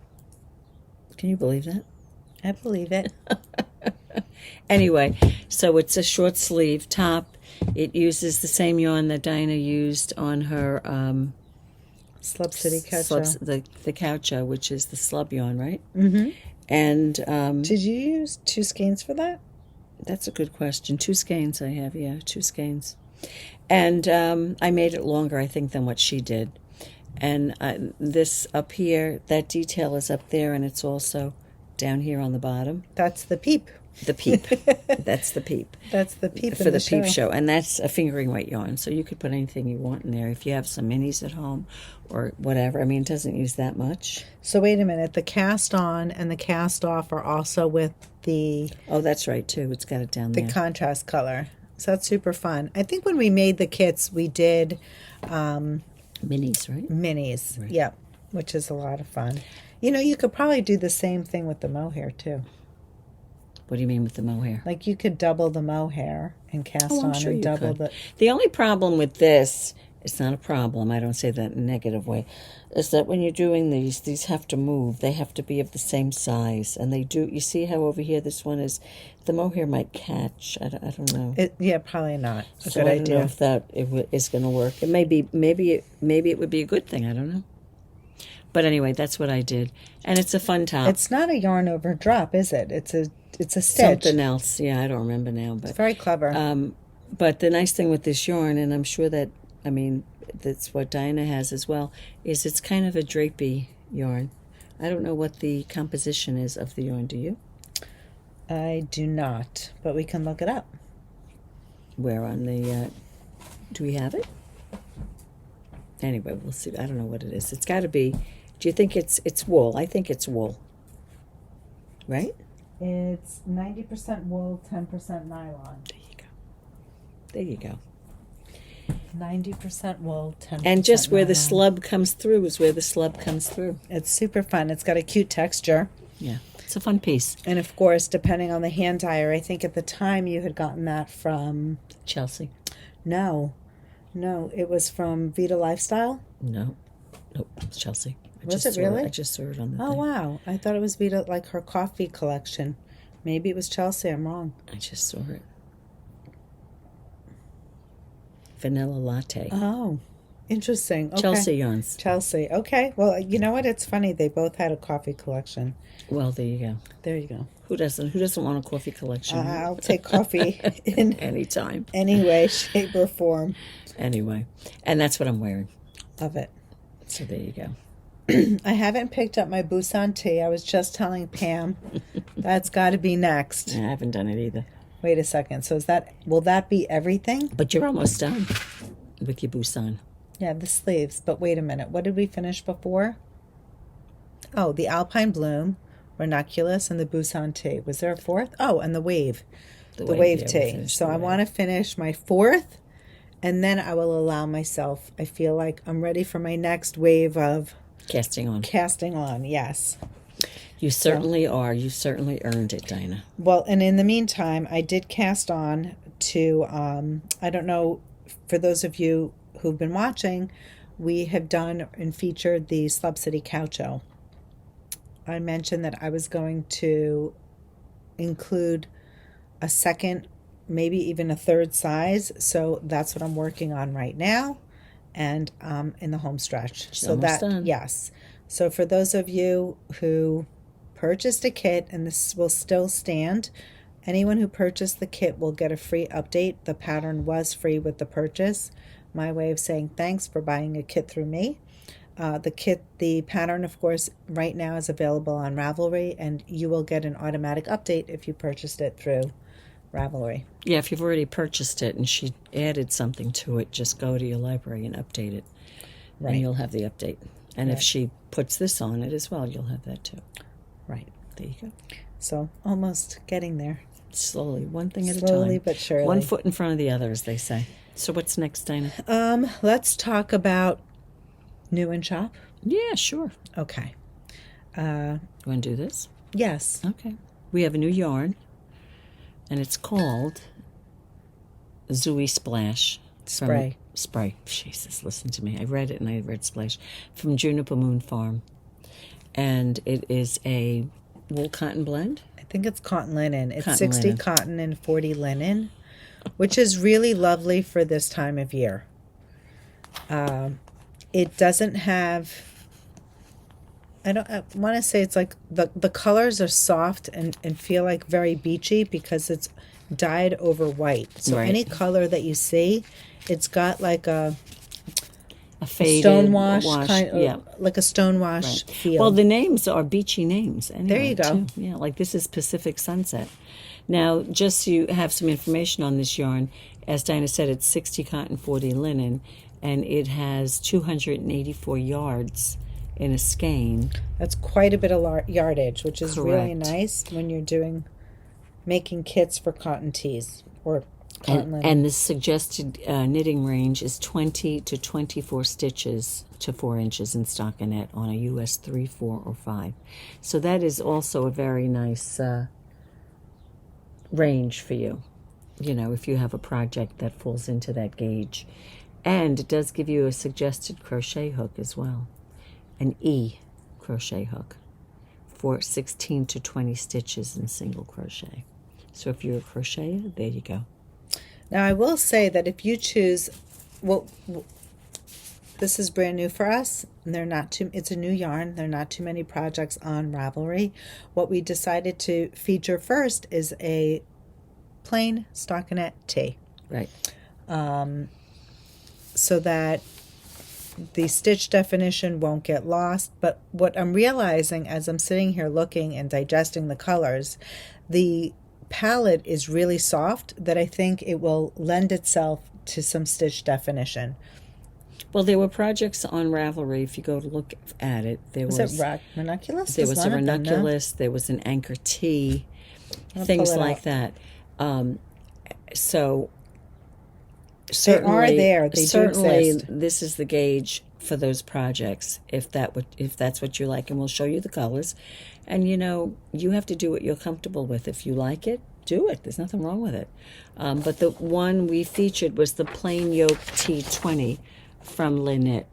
Can you believe that? I believe it. Anyway, so it's a short sleeve top. It uses the same yarn that Dina used on her Slub City Couch. the Coucho, which is the slub yarn, right? Mm-hmm. And did you use 2 skeins for that? That's a good question. 2 skeins I have, 2 skeins. And I made it longer, I think, than what she did. And this up here, that detail is up there, and it's also down here on the bottom. That's the Peep. The Peep. That's the Peep. That's the Peep For the Peep show. And that's a fingering weight yarn. So you could put anything you want in there. If you have some minis at home or whatever. I mean, it doesn't use that much. So wait a minute. The cast on and the cast off are also with the... Oh, that's right, too. It's got it down there. The contrast color. So that's super fun. I think when we made the kits, we did... minis, right? Minis. Right. Yep. Which is a lot of fun. You know, you could probably do the same thing with the mohair, too. What do you mean with the mohair? Like you could double the mohair and cast on sure and double the... The only problem with this, it's not a problem, I don't say that in a negative way, is that when you're doing these have to move. They have to be of the same size. And they do. You see how over here this one is... The mohair might catch. I don't know. Yeah, probably not. So I don't know if that is going to work. It may be, maybe it would be a good thing. I don't know. But anyway, that's what I did. And it's a fun top. It's not a yarn over drop, is it? It's a stitch. Something else. Yeah, I don't remember now. But it's very clever. But the nice thing with this yarn, and I'm sure that, I mean, that's what Dina has as well, is it's kind of a drapey yarn. I don't know what the composition is of the yarn. Do you? I do not, but we can look it up. Where on the... do we have it? Anyway, we'll see. I don't know what it is. It's got to be... Do you think it's wool? I think it's wool. Right? It's 90% wool, 10% nylon. There you go. 90% wool, 10% And just where the nylon. slub comes through is where the slub comes through. It's super fun. It's got a cute texture. Yeah. It's a fun piece. And of course, depending on the hand dyer, I think at the time you had gotten that from... Chelsea. No, it was from Vita Lifestyle. Nope, it's Chelsea. Was it really? I just saw it on the Oh, thing. wow. I thought it was Vita, like her coffee collection. Maybe it was Chelsea. I'm wrong. I just saw it. Vanilla latte. Oh, interesting. Okay. Chelsea yarns. Chelsea. Okay. Well, you know what? It's funny. They both had a coffee collection. Well, there you go. There you go. Who doesn't want a coffee collection? I'll take coffee in anytime. Any way, shape, or form. Anyway, and that's what I'm wearing. Love it. So there you go. I haven't picked up my Busan tee. I was just telling Pam that's got to be next. I haven't done it either. Wait a second. So will that be everything? But you're almost done with your Busan. Yeah, the sleeves. But wait a minute. What did we finish before? Oh, the Alpine Bloom, Ranunculus, and the Busan tee. Was there a fourth? Oh, and the Wave. The Wave tee. So I want to finish my fourth, and then I will allow myself. I feel like I'm ready for my next wave of... Casting on, yes. You certainly are. You certainly earned it, Dina. Well, and in the meantime, I did cast on to, I don't know, for those of you who've been watching, we have done and featured the Slub City Coucho. I mentioned that I was going to include a second, maybe even a third size. So that's what I'm working on right now. And in the home stretch. So that done. Yes. So for those of you who purchased a kit, and this will still stand, anyone who purchased the kit will get a free update. The pattern was free with the purchase. My way of saying thanks for buying a kit through me. The pattern, of course, right now is available on Ravelry, and you will get an automatic update if you purchased it through Ravelry. Yeah, if you've already purchased it and she added something to it, just go to your library and update it. Right. And you'll have the update. And if she puts this on it as well, you'll have that too. Right. There you go. So almost getting there. Slowly, one thing at a time. Slowly but surely. One foot in front of the other, as they say. So what's next, Dina? Let's talk about new in shop. Yeah, sure. Okay. You want to do this? Yes. Okay. We have a new yarn, and it's called Zooey Spray. Spray. Jesus, listen to me. I read it and I read Splash. From Juniper Moon Farm. And it is a wool cotton blend. I think it's cotton linen. It's Cotton 60 linen. cotton and 40 linen, which is really lovely for this time of year. It doesn't have... I want to say it's like the colors are soft and feel like very beachy because it's dyed over white. So Right. any color that you see, it's got like a faded stonewash kind of, yeah. like a stonewash feel. Well, the names are beachy names. Anyway, There you go. Too. Yeah, like this is Pacific Sunset. Now, just so you have some information on this yarn, as Dinah said, it's 60 cotton, 40 linen, and it has 284 yards in a skein. That's quite a bit of yardage, which is really Correct. nice when you're making kits for cotton tees or cotton linen. And the suggested knitting range is 20 to 24 stitches to 4 inches in stockinette on a US 3, 4, or 5. So that is also a very nice range for you, if you have a project that falls into that gauge. And it does give you a suggested crochet hook as well, an E crochet hook for 16 to 20 stitches in single crochet. So if you're a crocheter, there you go. Now, I will say that if you choose, this is brand new for us. And it's a new yarn. There are not too many projects on Ravelry. What we decided to feature first is a plain stockinette tee. Right. So that the stitch definition won't get lost. But what I'm realizing as I'm sitting here looking and digesting the colors, the palette is really soft that I think it will lend itself to some stitch definition. Well, there were projects on Ravelry. If you go to look at it, there was it Ranunculus? There was a Ranunculus. There was an anchor tee, things like that. So certainly, they are there. They certainly, do exist. This is the gauge for those projects. If that's what you like, and we'll show you the colors. And you have to do what you're comfortable with. If you like it, do it. There's nothing wrong with it. But the one we featured was the plain Yoke T20 from Lene,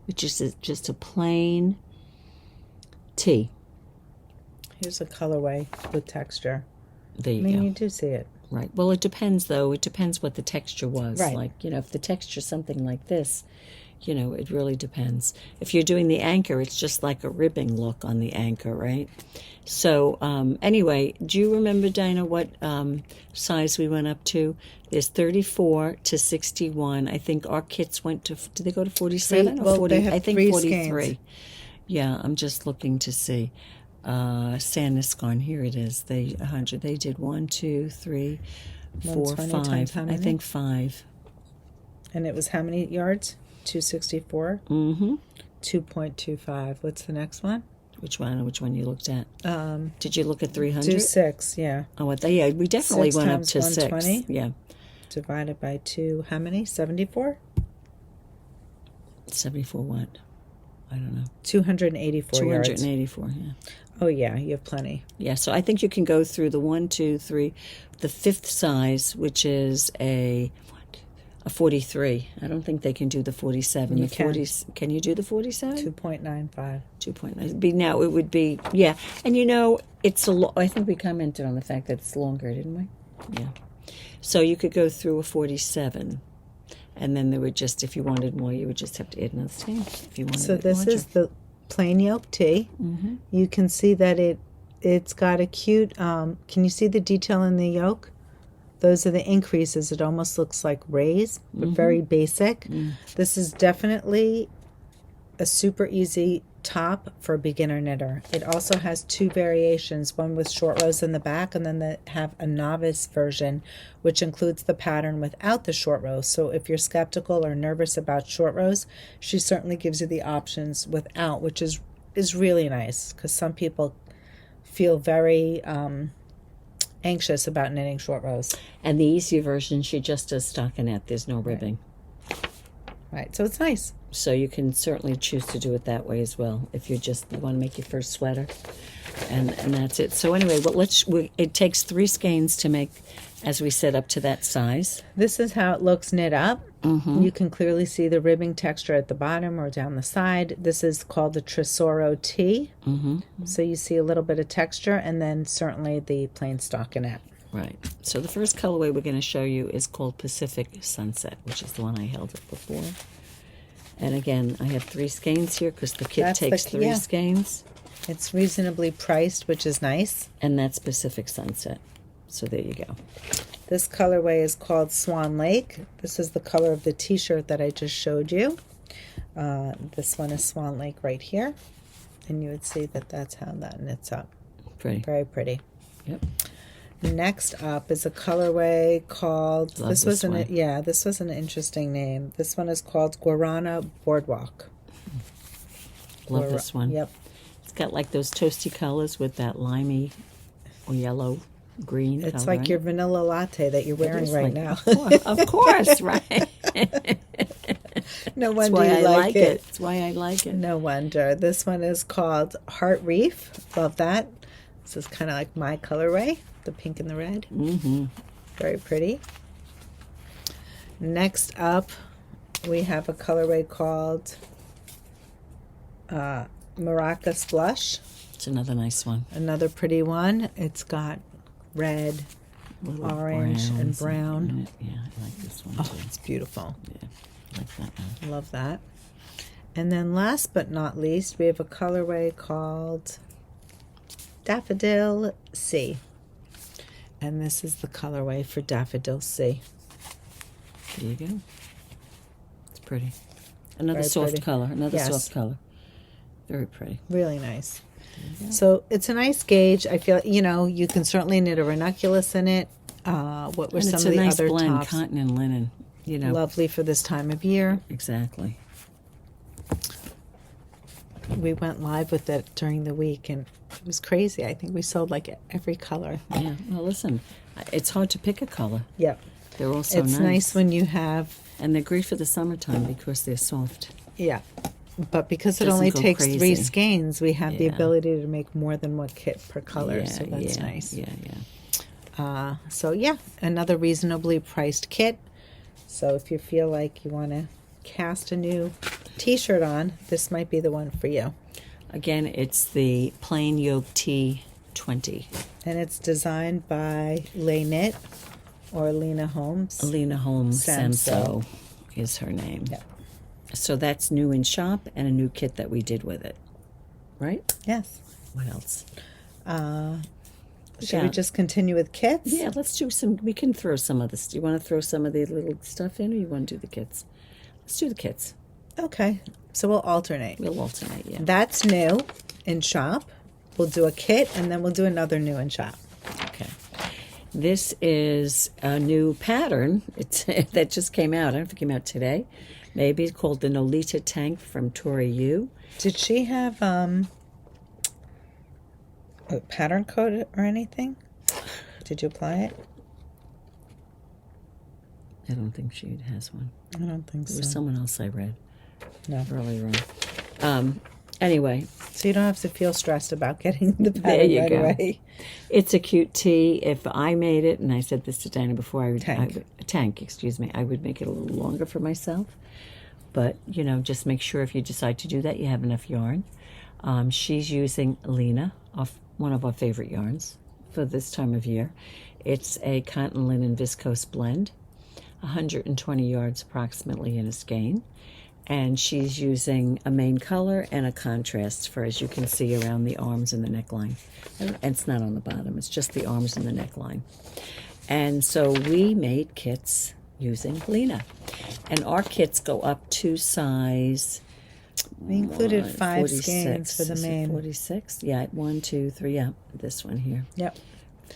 which is just a plain tee. Here's a colorway with texture. There you go. go. You do see it. Right. Well, it depends, though. It depends what the texture was. Right. Like, if the texture's something like this, it really depends. If you're doing the anchor, it's just like a ribbing look on the anchor, right? So, anyway, do you remember, Dina, what size we went up to? There's 34 to 61. I think our kits went to, did they go to 47 or 40? They have I think 43. Skeins. Yeah, I'm just looking to see. Sandiscon, here it is. They 100. They did 1, 2, 3, 4, 5. I think 5. And it was how many yards? 264. 2.25. What's the next one? Which one you looked at? Did you look at 300? Do 6. Yeah. Oh, yeah. We definitely 6 went up times to 120? 6. Yeah. Divided by 2. How many? 74. 74 what? I don't know. 284 yards. 284. Yeah. Oh yeah, you have plenty. Yeah, so I think you can go through the 1, 2, 3, the 5th size, which is a 43. I don't think they can do the 47. You the 40s. Can you do the 47? 2.95. 2.9. Now it would be, yeah. And it's I think we commented on the fact that it's longer, didn't we? Yeah. So you could go through a 47. And then there would just, if you wanted more, you would just have to add another skein. If you wanted So it this larger. is the plain yoke tee. Mm-hmm. You can see that it's got a cute, can you see the detail in the yoke? Those are the increases. It almost looks like rays, but very basic. This is definitely a super easy top for a beginner knitter. It also has 2 variations, one with short rows in the back, and then they have a novice version, which includes the pattern without the short rows. So if you're skeptical or nervous about short rows, she certainly gives you the options without, which is really nice, because some people feel very anxious about knitting short rows. And the easy version, she just does stockinette. There's no ribbing. Right, so it's nice. So you can certainly choose to do it that way as well if you want to make your first sweater, and that's it. So anyway, well, it takes 3 skeins to make, as we said, up to that size. This is how it looks knit up. You can clearly see the ribbing texture at the bottom or down the side. This is called the Tesoro Tee. So you see a little bit of texture, and then certainly the plain stockinette. Right. So the first colorway we're going to show you is called Pacific Sunset, which is the one I held up before. And again, I have 3 skeins here because the kit takes 3 skeins. It's reasonably priced, which is nice. And that's Pacific Sunset. So there you go. This colorway is called Swan Lake. This is the color of the t-shirt that I just showed you. This one is Swan Lake right here. And you would see that that's how that knits up. Pretty. Very pretty. Yep. Next up is a colorway called, this was an interesting name. This one is called Guarana Boardwalk. Love this one. Yep. It's got like those toasty colors with that limey or yellow green. It's like your vanilla latte that you're wearing right now. Of course, right. No wonder you like it. That's why I like it. No wonder. This one is called Heart Reef. Love that. This is kind of like my colorway. The pink and the red. Very pretty. Next up, we have a colorway called Maracas Blush. It's another nice one. Another pretty one. It's got red, orange, and brown. Yeah, I like this one too. It's beautiful. Yeah, I like that one. Love that. And then last but not least, we have a colorway called Daffodil Sea. And this is the colorway for Daffodil Sea. There you go. It's pretty. Another soft color. Another soft color. Very pretty. Really nice. So it's a nice gauge. I feel, you can certainly knit a ranunculus in it. What were some of the other blend, tops? Cotton and linen. Lovely for this time of year. Exactly. We went live with it during the week, and it was crazy. I think we sold like every color. Yeah. Well, listen, it's hard to pick a color. Yep. They're all so nice. It's nice when you have... And they're great for the summertime because they're soft. Yeah. But because it only takes 3 skeins, we have the ability to make more than 1 kit per color, so that's nice. Yeah. So, another reasonably priced kit. So if you feel like you want to cast a new t-shirt on, this might be the one for you. Again, it's the plain Yoke T20. And it's designed by Lene or Lena Holmes. Lena Holmes Samsøe is her name. Yep. So that's new in shop and a new kit that we did with it. Right? Yes. What else? Should we just continue with kits? Yeah, let's do some. We can throw some of this. Do you want to throw some of the little stuff in, or you want to do the kits? Let's do the kits. Okay. So we'll alternate. We'll alternate, yeah. That's new in shop. We'll do a kit, and then we'll do another new in shop. Okay. This is a new pattern. It's that just came out. I don't know if it came out today. Maybe it's called the Nolita Tank from Tori U. Did she have a pattern code or anything? Did you apply it? I don't think she has one. I don't think so. It was someone else I read. No. Earlier on. Anyway. So you don't have to feel stressed about getting the pattern there you right go. away. It's a cute tee. If I made it, and I said this to Dina before, I would I would make it a little longer for myself. But, just make sure if you decide to do that, you have enough yarn. She's using Lene, one of our favorite yarns for this time of year. It's a cotton linen viscose blend, 120 yards approximately in a skein. And she's using a main color and a contrast for, as you can see, around the arms and the neckline. And it's not on the bottom. It's just the arms and the neckline. And so we made kits using Lene. And our kits go up to size We included 5 skeins for the main. 46? Yeah, 1, 2, 3. Yeah, this one here. Yep.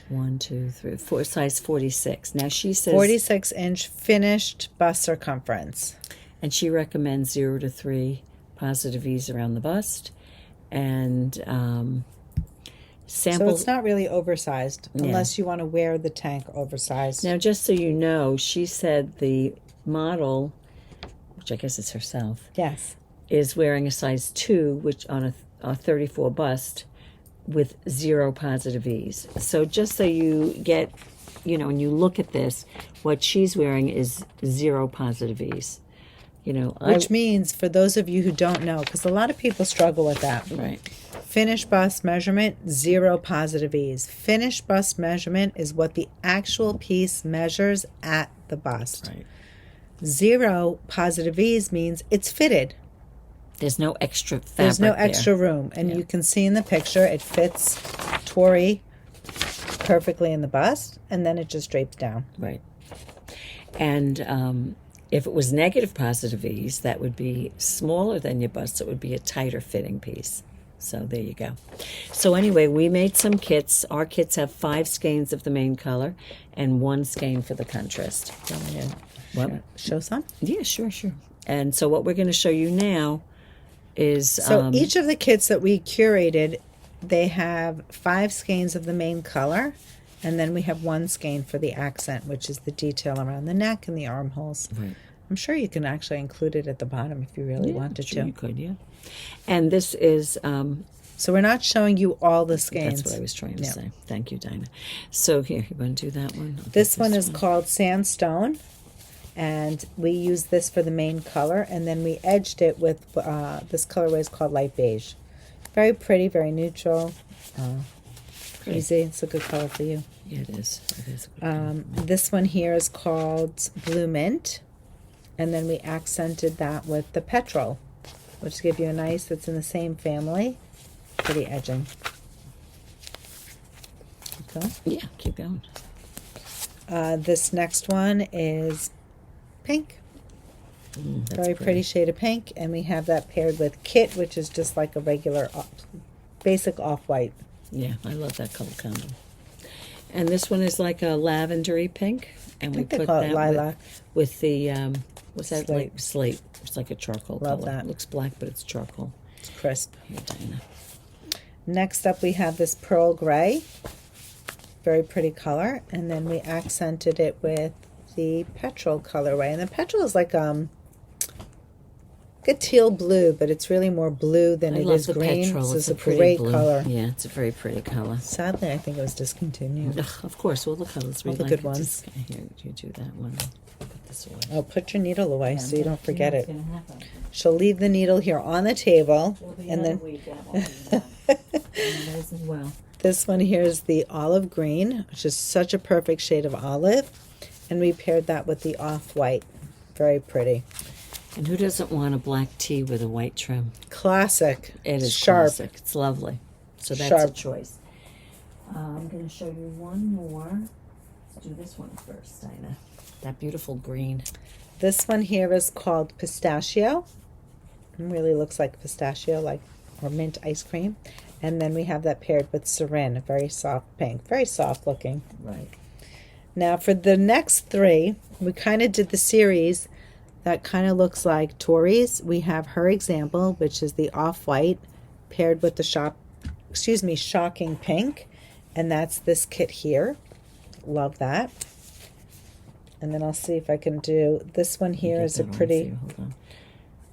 1, 2, 3, 4. Size 46. Now she says 46-inch finished bust circumference. And she recommends 0 to 3 positive V's around the bust. And So it's not really oversized unless you want to wear the tank oversized. Now, just so you know, she said the model, which I guess is herself, yes, is wearing a size 2, which on a 34 bust with 0 positive V's. So just so you get, when you look at this, what she's wearing is 0 positive V's. Which means, for those of you who don't know, because a lot of people struggle with that. Right. Finished bust measurement, 0 positive V's. Finished bust measurement is what the actual piece measures at the bust. Right. 0 positive V's means it's fitted. There's no extra fabric. There's no extra room. And you can see in the picture, it fits Tori perfectly in the bust, and then it just drapes down. Right. And if it was negative positive V's, that would be smaller than your bust. So it would be a tighter fitting piece. So there you go. So anyway, we made some kits. Our kits have 5 skeins of the main color and 1 skein for the contrast. Show some? Yeah, sure. And so what we're going to show you now is... So each of the kits that we curated, they have 5 skeins of the main color. And then we have 1 skein for the accent, which is the detail around the neck and the armholes. Right. I'm sure you can actually include it at the bottom if you really wanted to. You could, yeah. And this is... so we're not showing you all the skeins. That's what I was trying to say. Thank you, Dina. So here, you want to do that one? This one is called Sandstone. And we used this for the main color. And then we edged it with... this colorway is called Light Beige. Very pretty, very neutral. Easy. It's a good color for you. Yeah, it is. It is a good color. This one here is called Blue Mint. And then we accented that with the Petrol, which gives you a nice, it's in the same family for the edging. Okay. Yeah, keep going. This next one is pink. Very pretty shade of pink. And we have that paired with Kit, which is just like a regular basic off-white. Yeah, I love that color combo. And this one is like a lavendery pink, and we put that lilac with the what's that? Slate. Like slate. It's like a charcoal Love color. that. It looks black, but it's charcoal. It's crisp. Here, Dina. Next up, we have this pearl gray, very pretty color, and then we accented it with the petrol colorway. And the petrol is like a teal blue, but it's really more blue than it is green. Petrol. So it's a a great blue. color. Yeah, it's a very pretty color. Sadly, I think it was discontinued. Ugh, of course, all the colors we All the like. good ones. Here, you do that one. Put this away. Oh, put your needle away so you don't forget it. Gonna happen. She'll leave the needle here on the table, and then As well. this one here is the olive green, which is such a perfect shade of olive, and we paired that with the off-white. Very pretty. And who doesn't want a black tee with a white trim? Classic. It is sharp. classic. It's lovely. So that's Sharp. a choice. I'm going to show you one more. Let's do this one first, Dina. That beautiful green. This one here is called Pistachio. It really looks like pistachio, or mint ice cream. And then we have that paired with Sarin, a very soft pink. Very soft looking. Right. Now for the next 3, we kind of did the series that kind of looks like Tori's. We have her example, which is the off-white paired with the shocking pink. And that's this kit here. Love that. And then I'll see if I can do this one here is a pretty... Hold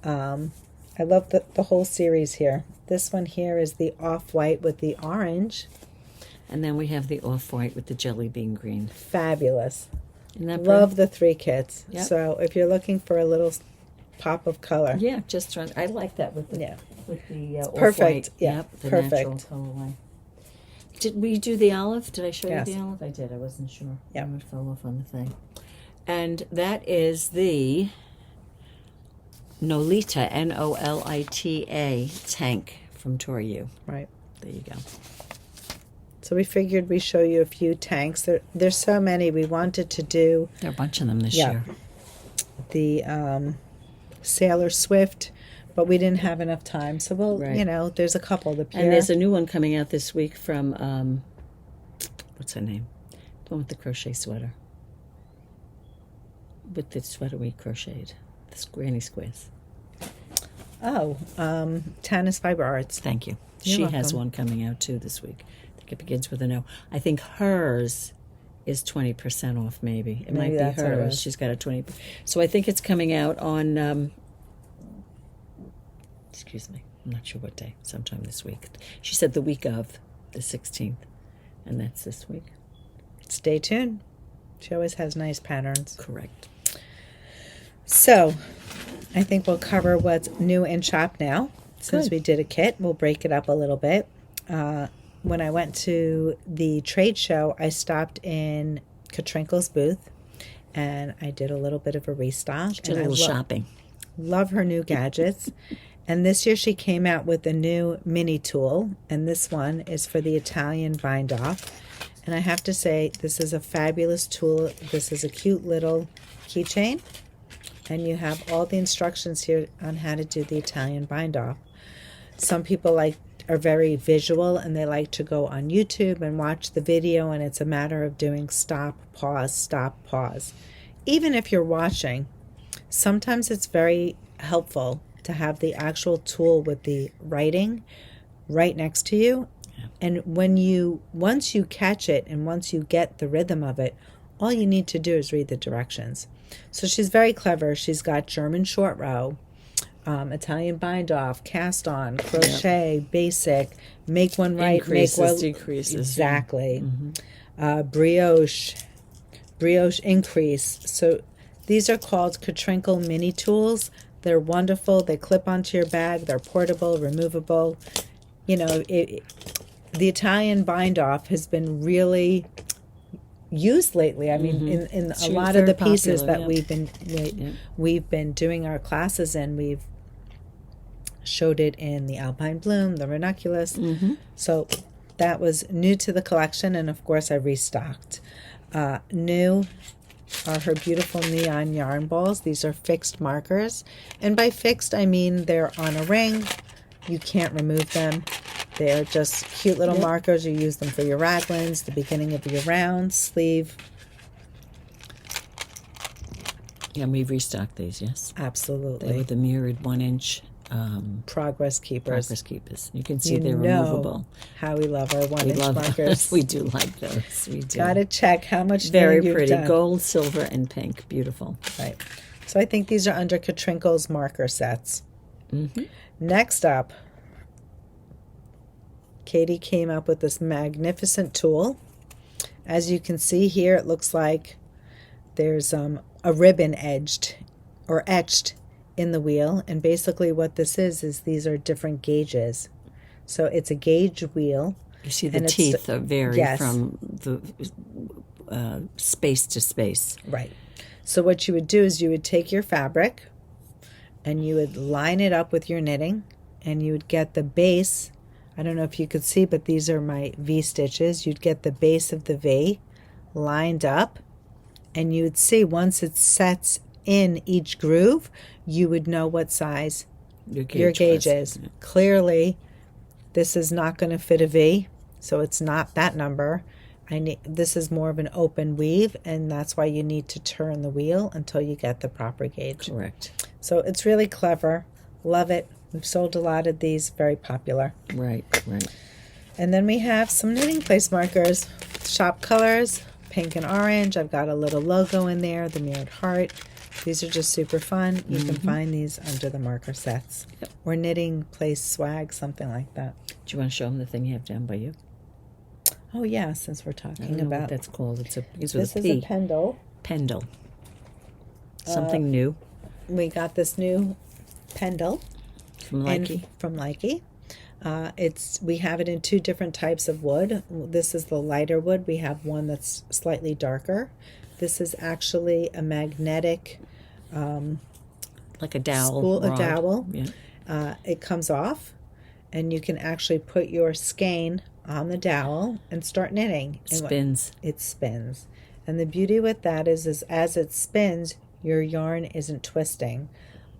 on. I love the whole series here. This one here is the off-white with the orange. And then we have the off-white with the jelly bean green. Fabulous. Isn't that Love the 3 kits. Yep. So if you're looking for a little pop of color. Yeah, just trying. I like that with the perfect. off-white. Yeah, Yep, the perfect. natural colorway. Did we do the olive? Did I show Yes. you the olive? I did. I wasn't sure. Yeah. It fell off on the thing. And that is the Nolita, Nolita tank from Tori U. Right. There you go. So we figured we show you a few tanks. There's so many. We wanted to do There are a bunch of them this year. the Sailor Swift, but we didn't have enough time. So we'll, Right. you know, there's a couple. The Pierre. And there's a new one coming out this week from, what's her name? The one with the crochet sweater. With the sweater we crocheted. The granny squares. Oh, Tannis Fiber Arts. Thank you. You're She has welcome. one coming out too this week. I think it begins with an O. I think hers is 20% off, maybe. It might Maybe be that's what it hers. is. She's got a 20. So I think it's coming out on, excuse me, I'm not sure what day, sometime this week. She said the week of the 16th, and that's this week. Stay tuned. She always has nice patterns. Correct. So, I think we'll cover what's new in shop now. Since Good. we did a kit, we'll break it up a little bit. When I went to the trade show, I stopped in Katrinkles' booth, and I did a little bit of a restock. Did a little shopping. Love her new gadgets. And this year she came out with a new mini tool, and this one is for the Italian bind off. And I have to say, this is a fabulous tool. This is a cute little keychain, and you have all the instructions here on how to do the Italian bind off. Some people are very visual, and they like to go on YouTube and watch the video, and it's a matter of doing stop, pause. Even if you're watching, sometimes it's very helpful to have the actual tool with the writing right next to you. Yeah. And once you catch it and once you get the rhythm of it, all you need to do is read the directions. So she's very clever. She's got German short row, Italian bind off, cast on, crochet, basic, make one right, Increases, make one decreases. exactly. Brioche increase. So these are called Katrinkle mini tools. They're wonderful. They clip onto your bag. They're portable, removable. You know, the Italian bind off has been really used lately. I mean, in a lot of the pieces that we've been doing our classes in, we've showed it in the Alpine Bloom, the Ranunculus. So that was new to the collection, and of course I restocked. New are her beautiful neon yarn balls. These are fixed markers, and by fixed I mean they're on a ring. You can't remove them. They're just cute little markers. You use them for your raglans, the beginning of your round, sleeve. Yeah, and we've restocked these, yes. Absolutely. They were the mirrored 1-inch Progress keepers. progress keepers. You can see they're removable. How we love our We 1-inch love markers. those. We do like those. We do. Gotta check how much Very you've pretty. done. Gold, silver, and pink. Beautiful. Right. So I think these are under Katrinkle's marker sets. Next up, Katie came up with this magnificent tool. As you can see here, it looks like there's a ribbon etched in the wheel, and basically what this is these are different gauges. So it's a gauge wheel. You see the And teeth vary yes. from the space to space. Right. So what you would do is you would take your fabric and you would line it up with your knitting, and you would get the base. I don't know if you could see, but these are my V stitches. You'd get the base of the V lined up, and you would see once it sets in each groove, you would know what size your gauge is. Yeah. Clearly, this is not going to fit a V, so it's not that number. This is more of an open weave, and that's why you need to turn the wheel until you get the proper gauge. Correct. So it's really clever. Love it. We've sold a lot of these. Very popular. Right. And then we have some knitting place markers. Shop colors, pink and orange. I've got a little logo in there, the mirrored heart. These are just super fun. You can find these under the marker sets. Yep. Or knitting place swag, something like that. Do you want to show them the thing you have down by you? Oh yeah, since we're I don't talking know about what that's called. It's this with is a P. a Pendel. Pendel. Something new We got this new Pendel from LYKKE. from LYKKE. We have it in two different types of wood. This is the lighter wood. We have one that's slightly darker. This is actually a magnetic Like a dowel. spool, a rod. dowel. Yeah. It comes off, and you can actually put your skein on the dowel and start knitting. And Spins. it spins. And the beauty with that is as it spins, your yarn isn't twisting.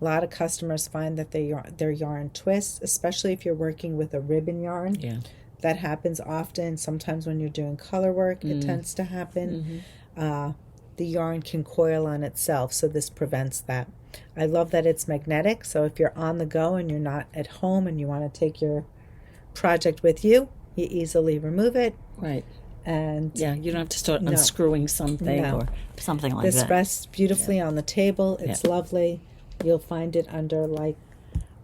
A lot of customers find that their yarn twists, especially if you're working with a ribbon yarn. Yeah. That happens often. Sometimes when you're doing color work, it tends to happen. The yarn can coil on itself, so this prevents that. I love that it's magnetic, so if you're on the go and you're not at home and you want to take your project with you, you easily remove it. Right. And yeah, you don't have to start unscrewing something or something like that. This rests beautifully on the table. It's lovely. You'll find it under like...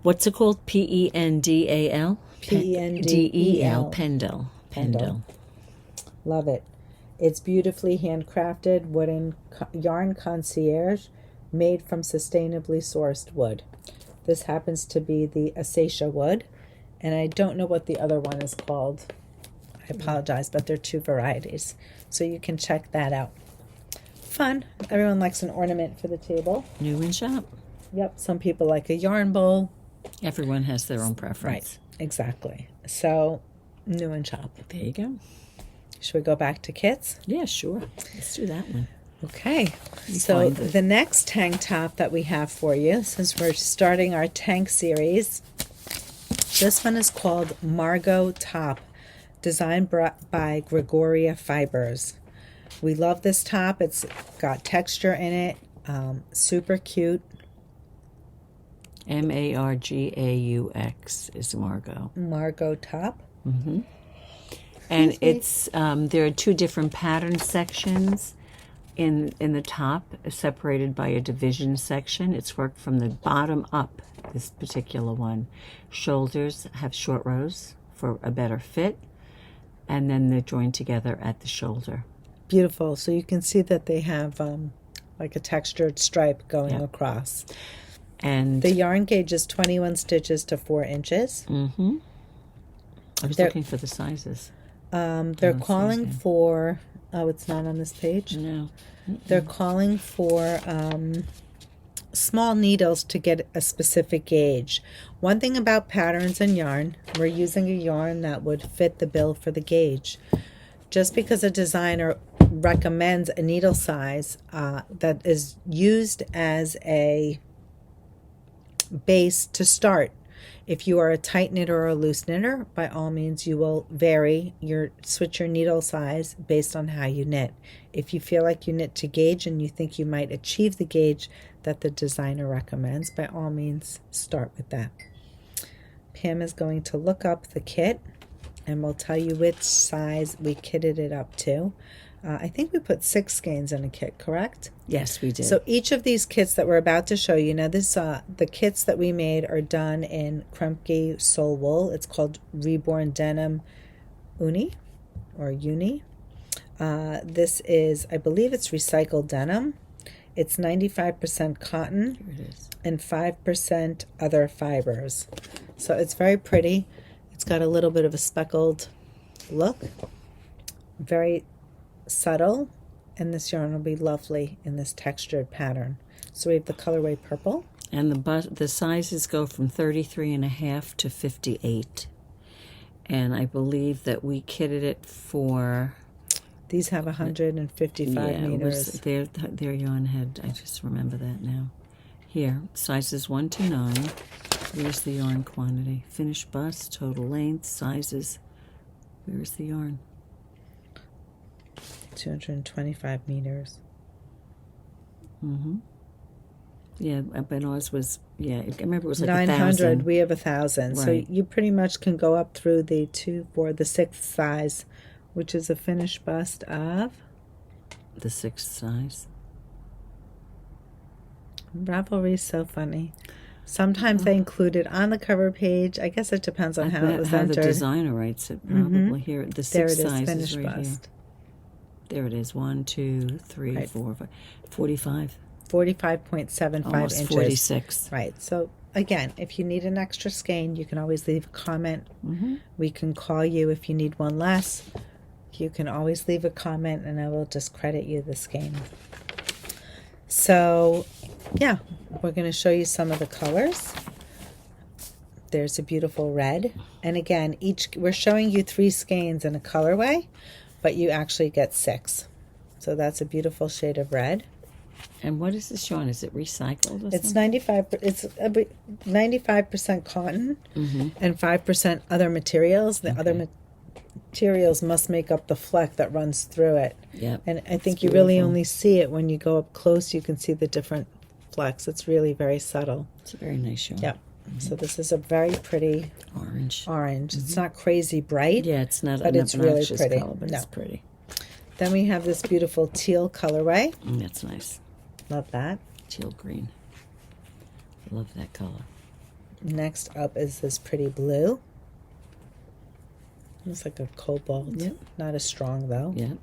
What's it called? Pendal? Pendel. Pendel. Love it. It's beautifully handcrafted wooden yarn concierge made from sustainably sourced wood. This happens to be the Acacia wood, and I don't know what the other one is called. I apologize, but they're two varieties, so you can check that out. Fun. Everyone likes an ornament for the table. New in shop. Yep. Some people like a yarn bowl. Everyone has their own preference. Right. Exactly. So, new in shop. There you go. Should we go back to kits? Yeah, sure. Let's do that one. Okay. So the next tank top that we have for you, since we're starting our tank series, this one is called Margaux Top, designed by Gregoria Fibers. We love this top. It's got texture in it. Super cute. Margaux is Margaux. Margaux top. Mm-hmm. And it's there are two different pattern sections in the top, separated by a division section. It's worked from the bottom up, this particular one. Shoulders have short rows for a better fit, and then they're joined together at the shoulder. Beautiful. So you can see that they have like a textured stripe going across. And the yarn gauge is 21 stitches to 4 inches. Mm-hmm. I was looking for the sizes. They're calling for... Oh, it's not on this page? No. They're calling for small needles to get a specific gauge. One thing about patterns and yarn, we're using a yarn that would fit the bill for the gauge. Just because a designer recommends a needle size that is used as a base to start. If you are a tight knitter or a loose knitter, by all means you will switch your needle size based on how you knit. If you feel like you knit to gauge and you think you might achieve the gauge that the designer recommends, by all means start with that. Pam is going to look up the kit and we'll tell you which size we kitted it up to. I think we put 6 skeins in a kit, correct? Yes, we did. So each of these kits that we're about to show you, now the kits that we made are done in Kremke Soul Wool. It's called Reborn Denim Uni. This is, I believe it's recycled denim. It's 95% cotton. Here it is. And 5% other fibers. So it's very pretty. It's got a little bit of a speckled look. Very subtle, and this yarn will be lovely in this textured pattern. So we have the colorway purple, and the sizes go from 33.5 to 58, and I believe that we kitted it for... These have 155 meters. Their yarn had, I just remember that now. Here, sizes 1 to 9. Where's the yarn quantity? Finished bust, total length, sizes. Where's the yarn? 225 meters. Mm-hmm. Yeah, but ours was, I remember it was like 900. 1,000. We have 1,000. Right. So you pretty much can go up through the 6th size, which is a finished bust of? The 6th size. Ravelry is so funny. Sometimes they include it on the cover page. I guess it depends on how it was entered. How the designer writes it, probably. Here, the 6th size finished is right bust. Here. There it is. 1, 2, 3, 4, 5. 45. 45.75 Almost inches. 46. Right. So, again, if you need an extra skein, you can always leave a comment. Mm-hmm. We can call you if you need one less. You can always leave a comment, and I will just credit you the skein. So, yeah, we're going to show you some of the colors. There's a beautiful red. And again, we're showing you 3 skeins in a colorway, but you actually get 6. So that's a beautiful shade of red. And what is this yarn? Is it recycled? Or It's something? 95. It's 95% cotton and 5% other materials. The other materials must make up the fleck that runs through it. Yep. And I think It's you really beautiful. only see it when you go up close. You can see the different flecks. It's really very subtle. It's a very nice yarn. Yep. So this is a very pretty Orange. It's not crazy bright. Yeah, it's not But an it's really obnoxious pretty. color, but No. it's pretty. Then we have this beautiful teal colorway. That's nice. Love that. Teal green. Love that color. Next up is this pretty blue. It's like a cobalt. Yep. Not as strong though. Yeah.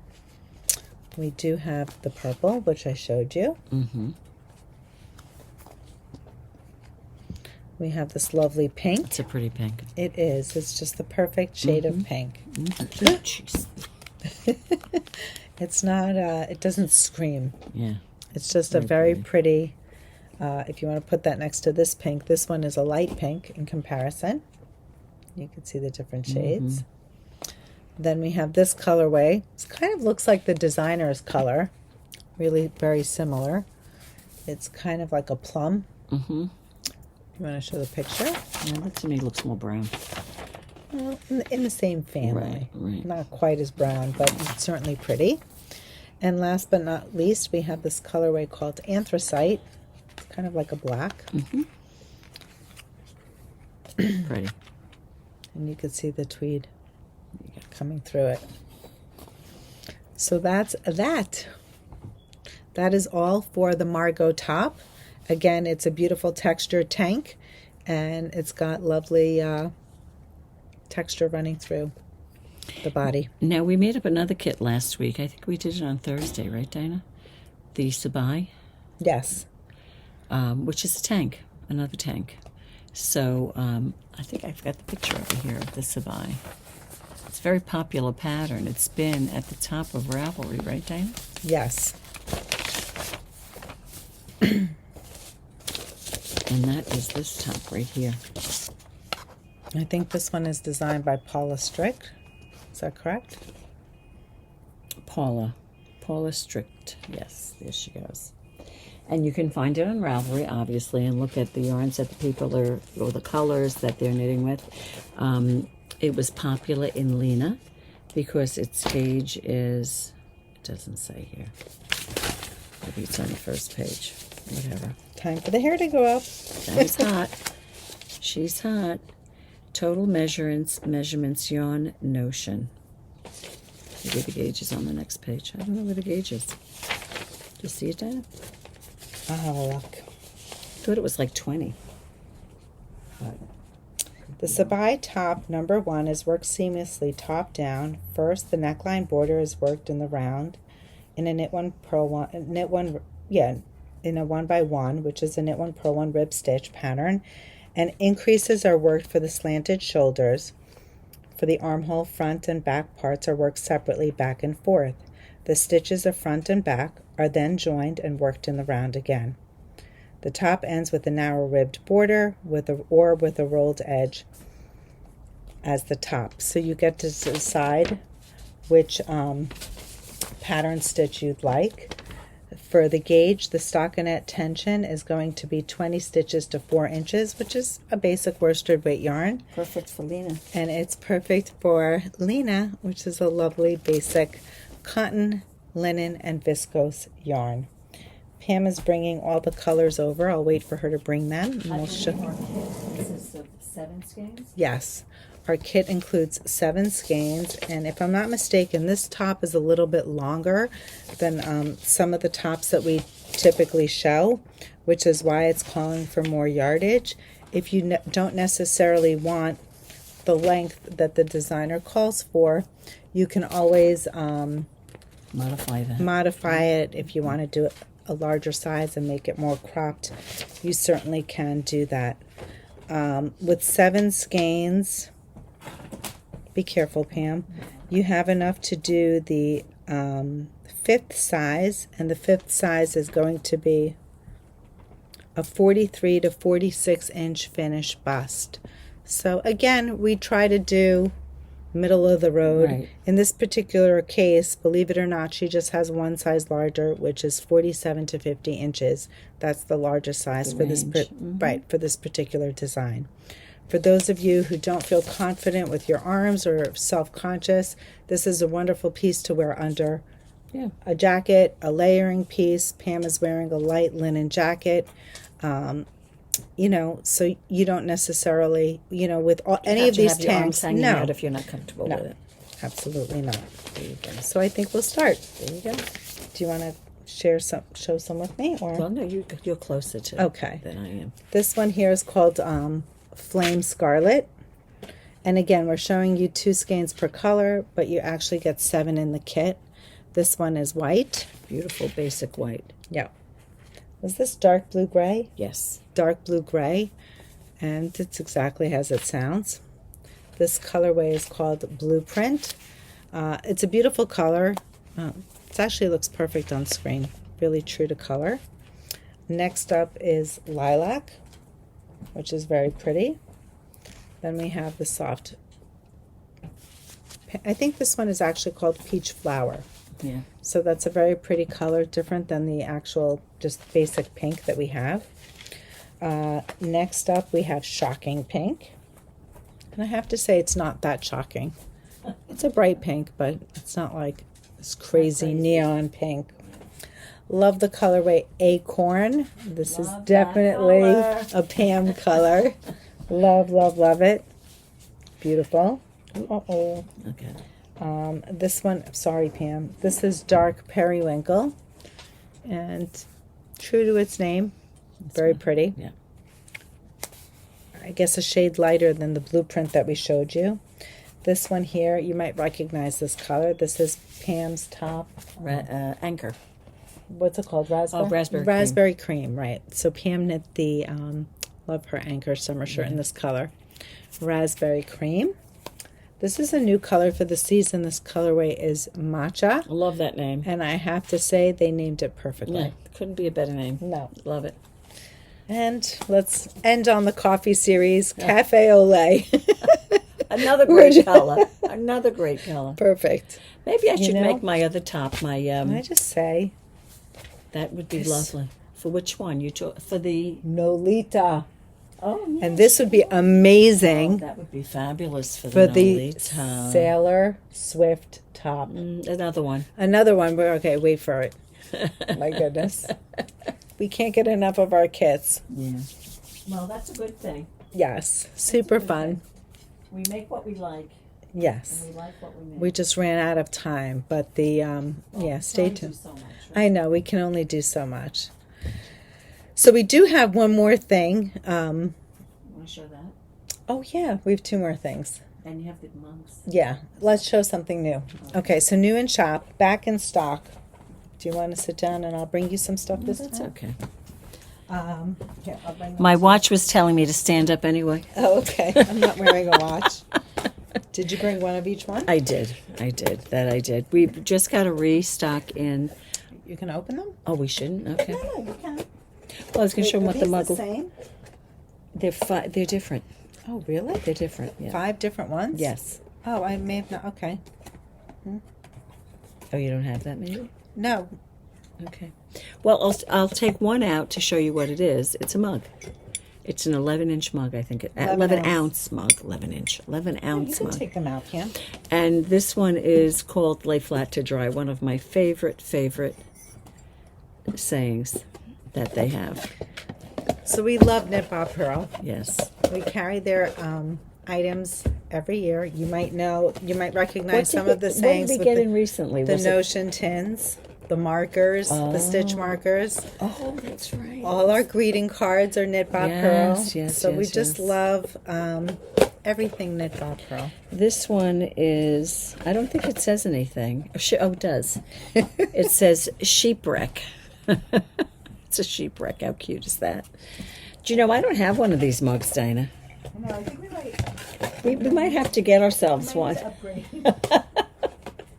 We do have the purple, which I showed you. Mm-hmm. We have this lovely pink. It's a pretty pink. It is. It's just the perfect shade of pink. Jeez. It's not, it doesn't scream. Yeah. It's just a very pretty, if you want to put that next to this pink, this one is a light pink in comparison. You can see the different shades. Then we have this colorway. It kind of looks like the designer's color. Really very similar. It's kind of like a plum. Mm-hmm. You want to show the picture? Yeah, that to me looks more brown. Well, in the same family. Right. Not quite as brown, but it's certainly pretty. And last but not least, we have this colorway called Anthracite. It's kind of like a black. Pretty. And you can see the tweed coming through it. So that's that. That is all for the Margaux top. Again, it's a beautiful textured tank, and it's got lovely texture running through the body. Now, we made up another kit last week. I think we did it on Thursday, right, Dina? The Sabai, Yes. which is a tank, another tank. So I think I've got the picture over here of the Sabai. It's a very popular pattern. It's been at the top of Ravelry, right, Dina? Yes. And that is this top right here. I think this one is designed by Paula Strick. Is that correct? Paula Strict. Yes, there she goes. And you can find it on Ravelry, obviously, and look at the yarns that the people are, or the colors that they're knitting with. It was popular in Lene because its gauge is, it doesn't say here. Maybe it's on the first page. Whatever. Time for the hair to go up. She's hot. She's hot. Total measurements yarn notion. Maybe the gauge is on the next page. I don't know where the gauge is. Do you see it, Dina? I'll have a look. Thought it was like 20. But The Sabai top number 1 is worked seamlessly top down. First, the neckline border is worked in the round in a knit one purl one, in a 1x1, which is a knit one purl one rib stitch pattern, and increases are worked for the slanted shoulders. For the armhole, front and back parts are worked separately back and forth. The stitches of front and back are then joined and worked in the round again. The top ends with a narrow ribbed border with a rolled edge as the top. So you get to decide which pattern stitch you'd like. For the gauge, the stockinette tension is going to be 20 stitches to 4 inches, which is a basic worsted weight yarn. perfect for Lene. And it's perfect for Lene, which is a lovely basic cotton, linen, and viscose yarn. Pam is bringing all the colors over. I'll wait for her to bring them. And we'll show. Consists of 7 skeins. Yes, our kit includes 7 skeins, and if I'm not mistaken, this top is a little bit longer than some of the tops that we typically show, which is why it's calling for more yardage. If you don't necessarily want the length that the designer calls for, you can always Modify that. modify it. If you want to do it a larger size and make it more cropped, you certainly can do that. With 7 skeins, be careful, Pam, you have enough to do the 5th size, and the 5th size is going to be a 43 to 46 inch finished bust. So again, we try to do middle of the road. Right. In this particular case, believe it or not, she just has one size larger, which is 47 to 50 inches. That's the largest size for this, right, for this particular design. For those of you who don't feel confident with your arms or self-conscious, this is a wonderful piece to wear under a jacket, a layering piece. Pam is wearing a light linen jacket. You know, so you don't necessarily, you know, with any of these tanks, no, if you're not comfortable with it. Absolutely not. There you go. So I think we'll start. There you go. Do you want to show some with me, or? Well, no, you're closer to than I am. This one here is called Flame Scarlet, and again, we're showing you 2 skeins per color, but you actually get 7 in the kit. This one is white, Beautiful basic white. yeah. Was this dark blue gray? Yes. Dark blue gray, and it's exactly as it sounds. This colorway is called Blueprint. It's a beautiful color. It actually looks perfect on screen, really true to color. Next up is Lilac, which is very pretty. Then we have the soft, I think this one is actually called Peach Flower. Yeah. So that's a very pretty color, different than the actual just basic pink that we have. Next up we have Shocking Pink. And I have to say it's not that shocking. It's a bright pink, but it's not like this crazy neon pink. Love the colorway Acorn. This is definitely a Pam color. Love, love, love it. Beautiful. Uh-oh. Okay. This one, sorry Pam, this is Dark Periwinkle, and true to its name, very pretty. Yeah. I guess a shade lighter than the Blueprint that we showed you. This one here, you might recognize this color. This is Pam's top. Anchor. What's it called? Raspberry? Oh, raspberry cream. Raspberry cream, right. So Pam knit the, love her Anchor summer shirt in this color. Raspberry cream. This is a new color for the season. This colorway is Matcha. I love that name. And I have to say, they named it perfectly. Yeah, couldn't be a better name. No. Love it. And let's end on the coffee series, Cafe au lait. Another great color. Another great color. Perfect. Maybe I should make my other top my... Can I just say? That would be lovely. For which one? For the... Nolita. Oh, yeah. And this would be amazing. Oh, that would be fabulous for the Sailor Swift top. Another one. Another one. Okay, wait for it. My goodness. We can't get enough of our kits. Yeah. Well, that's a good thing. Yes. Super fun. We make what we like. Yes. And we like what we make. We just ran out of time. But the, stay tuned. So much, right? I know. We can only do so much. So we do have one more thing. You want to show that? Oh, yeah. We have 2 more things. And you have the mugs. Yeah. Let's show something new. Okay, so new in shop, back in stock. Do you want to sit down and I'll bring you some stuff this That's time? okay. Here, I'll bring My watch was telling me to stand up anyway. Oh, okay. I'm not wearing a watch. Did you bring one of each one? I did. That I did. We just got a restock in... You can open them? Oh, we shouldn't? Okay. No, you can. Well, I was going to show them what the mug... the same? They're different. Oh, really? They're different, yeah. 5 different ones? Yes. Oh, I may have not. Okay. Oh, you don't have that maybe? No. Okay. Well, I'll take one out to show you what it is. It's a mug. It's an 11-inch mug, I think. 11-ounce mug. 11-ounce You can mug. take them out, Pam. And this one is called Lay Flat to Dry, one of my favorite sayings that they have. So we love Knit Bob Purl. Yes. We carry their items every year. You might recognize some of the sayings. What did we get in recently? The Notion tins, the markers, the stitch markers. Oh, that's right. All our greeting cards are Knit Bob Purl. Yes, so we yes. just love everything Knit Bob Purl. This one is, I don't think it says anything. Oh, it does. It says sheepwreck. It's a sheepwreck. How cute is that? Do you know, I don't have one of these mugs, Dina. No, I think we We might have to get ourselves one. upgrade.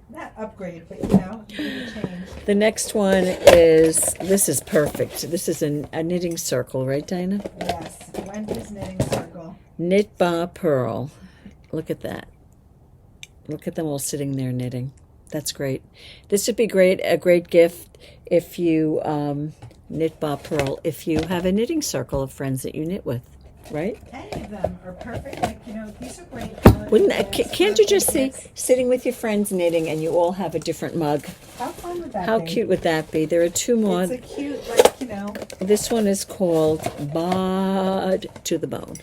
Not upgrade, but change. The next one is, this is perfect. This is a knitting circle, right, Dina? Yes, Wendy's knitting circle. Knit Baah Purl. Look at that. Look at them all sitting there knitting. That's great. This would be a great gift if you knit Baah Purl, if you have a knitting circle of friends that you knit with, right? Any of them are perfect. Like, you know, these are great. Can't you just see sitting with your friends knitting and you all have a different mug? How fun would that be? How cute would that be? There are two more. It's a cute, like, you know. This one is called Baah to the Bone.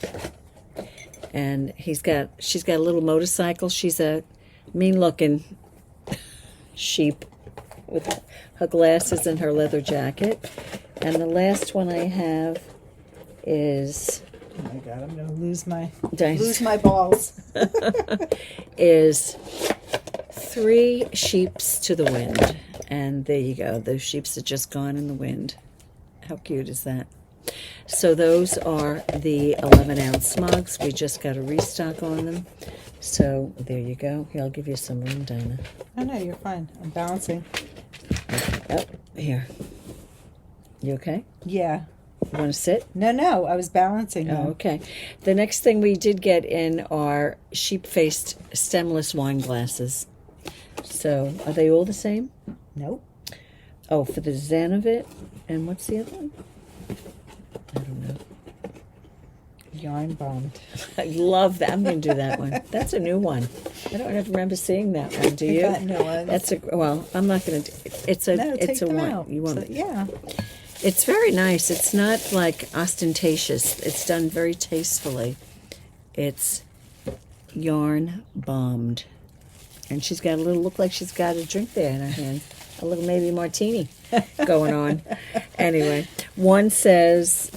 And she's got a little motorcycle. She's a mean-looking sheep with her glasses and her leather jacket. And the last one I have is... Oh my God, I'm going to lose my balls. is 3 sheeps to the wind. And there you go. Those sheeps are just gone in the wind. How cute is that? So those are the 11-ounce mugs. We just got a restock on them. So there you go. Here, I'll give you some room, Dina. Oh, no, you're fine. I'm balancing. Oh, here. You okay? Yeah. You want to sit? No, I was balancing. Oh, okay. The next thing we did get in are sheep-faced stemless wine glasses. So are they all the same? Nope. Oh, for the design of it. And what's the other one? I don't know. Yarn bombed. I love that. I'm going to do that one. That's a new one. I don't remember seeing that one. Do you? No one. That's well. I'm not going to. It's a one. Out. You want it? Yeah. It's very nice. It's not like ostentatious. It's done very tastefully. It's yarn bombed, and she's got a little look like she's got a drink there in her hand. A little maybe martini going on. Anyway, one says